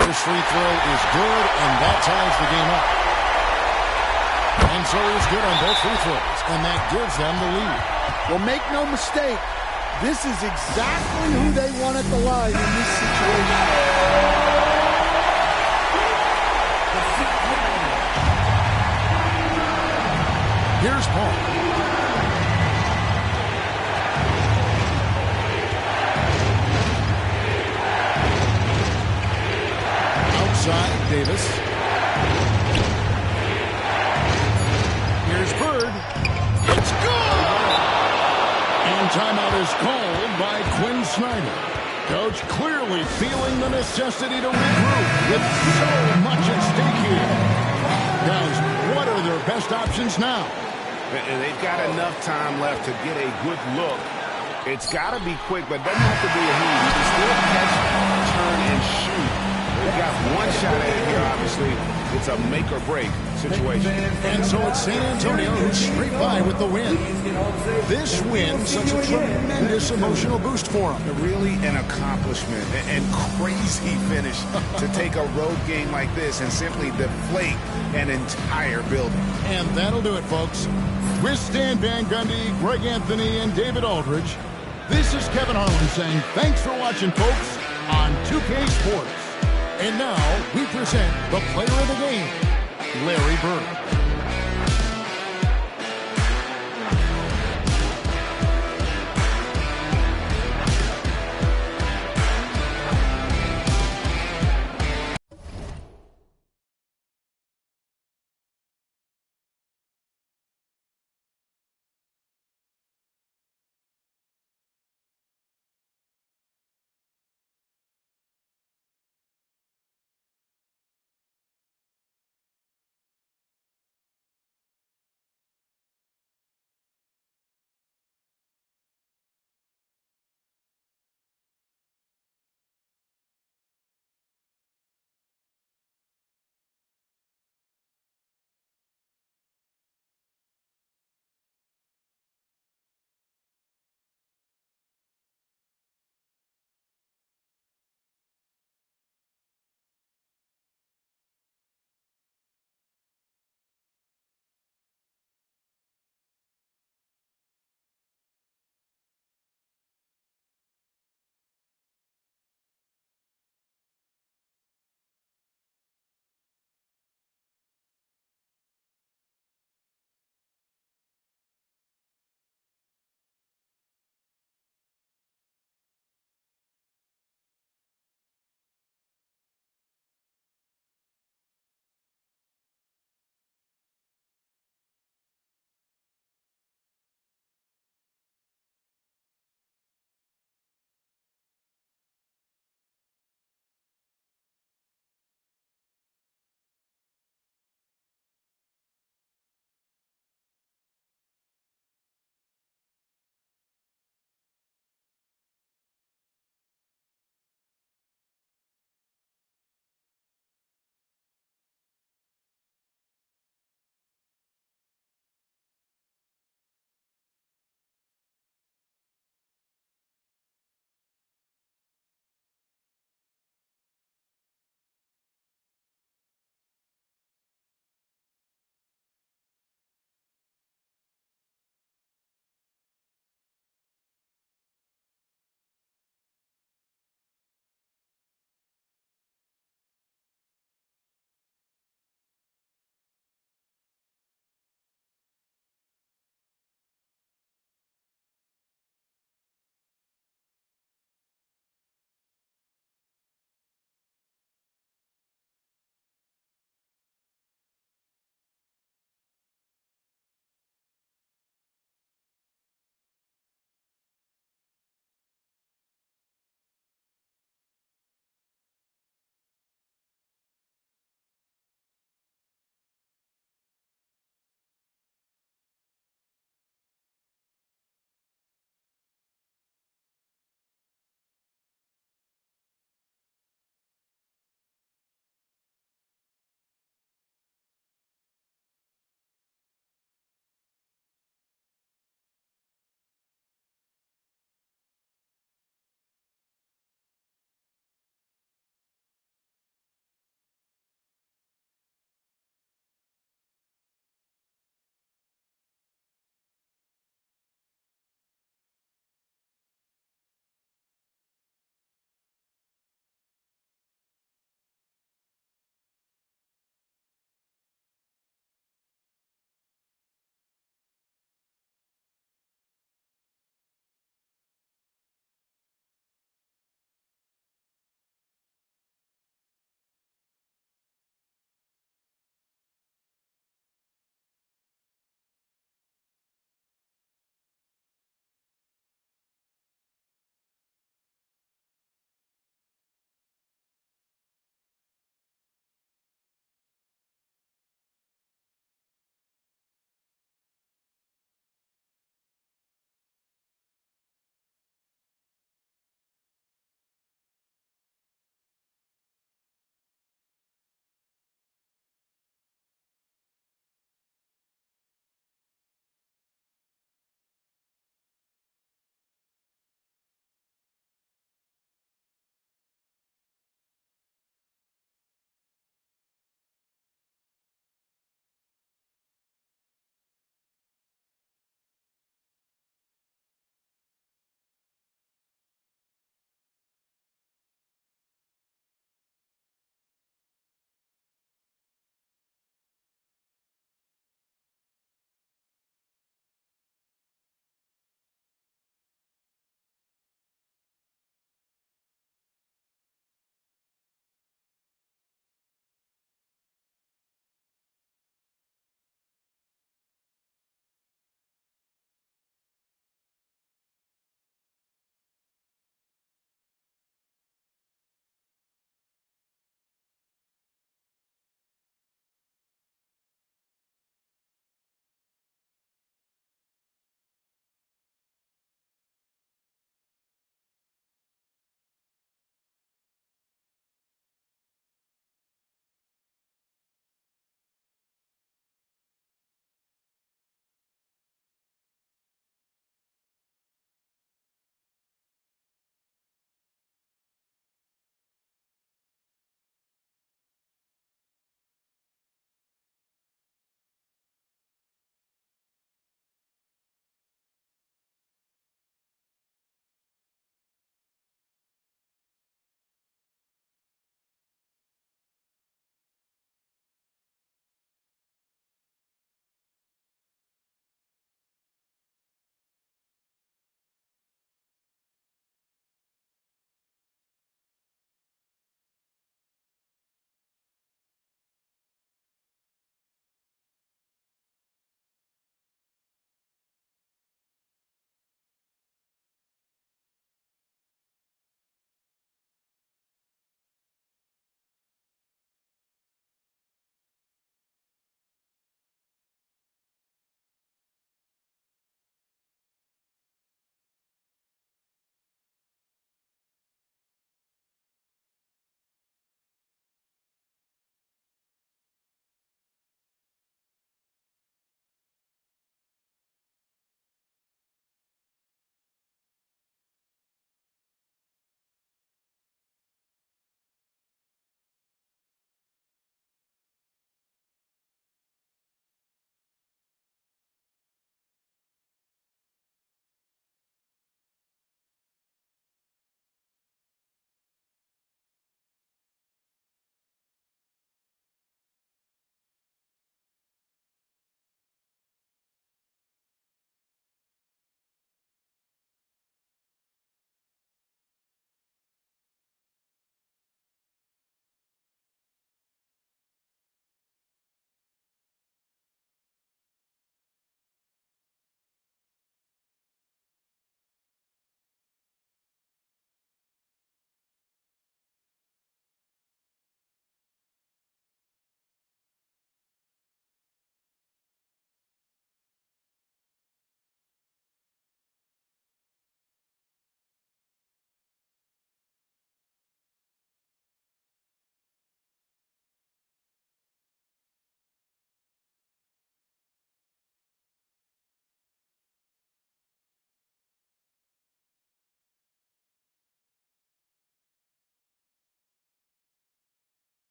First free throw is good, and that ties the game up. And so he's good on both free throws, and that gives them the lead. Well, make no mistake, this is exactly who they want at the line in this situation. Here's Paul. Outside, Davis. Here's Bird. It's good! And timeout is called by Quinn Snyder. Coach clearly feeling the necessity to regroup with so much at stake here. Guys, what are their best options now? And they've got enough time left to get a good look. It's got to be quick, but it doesn't have to be a huge. You can still catch, turn, and shoot. They've got one shot at it here, obviously. It's a make-or-break situation. And so it's San Antonio who's straight by with the win. This win, such a tremendous emotional boost for them. Really an accomplishment and crazy finish to take a road game like this and simply deflate an entire building. And that'll do it, folks. With Stan Van Gundy, Greg Anthony, and David Aldridge, this is Kevin Harlan saying thanks for watching, folks, on 2K Sports. And now we present the player of the game, Larry Bird.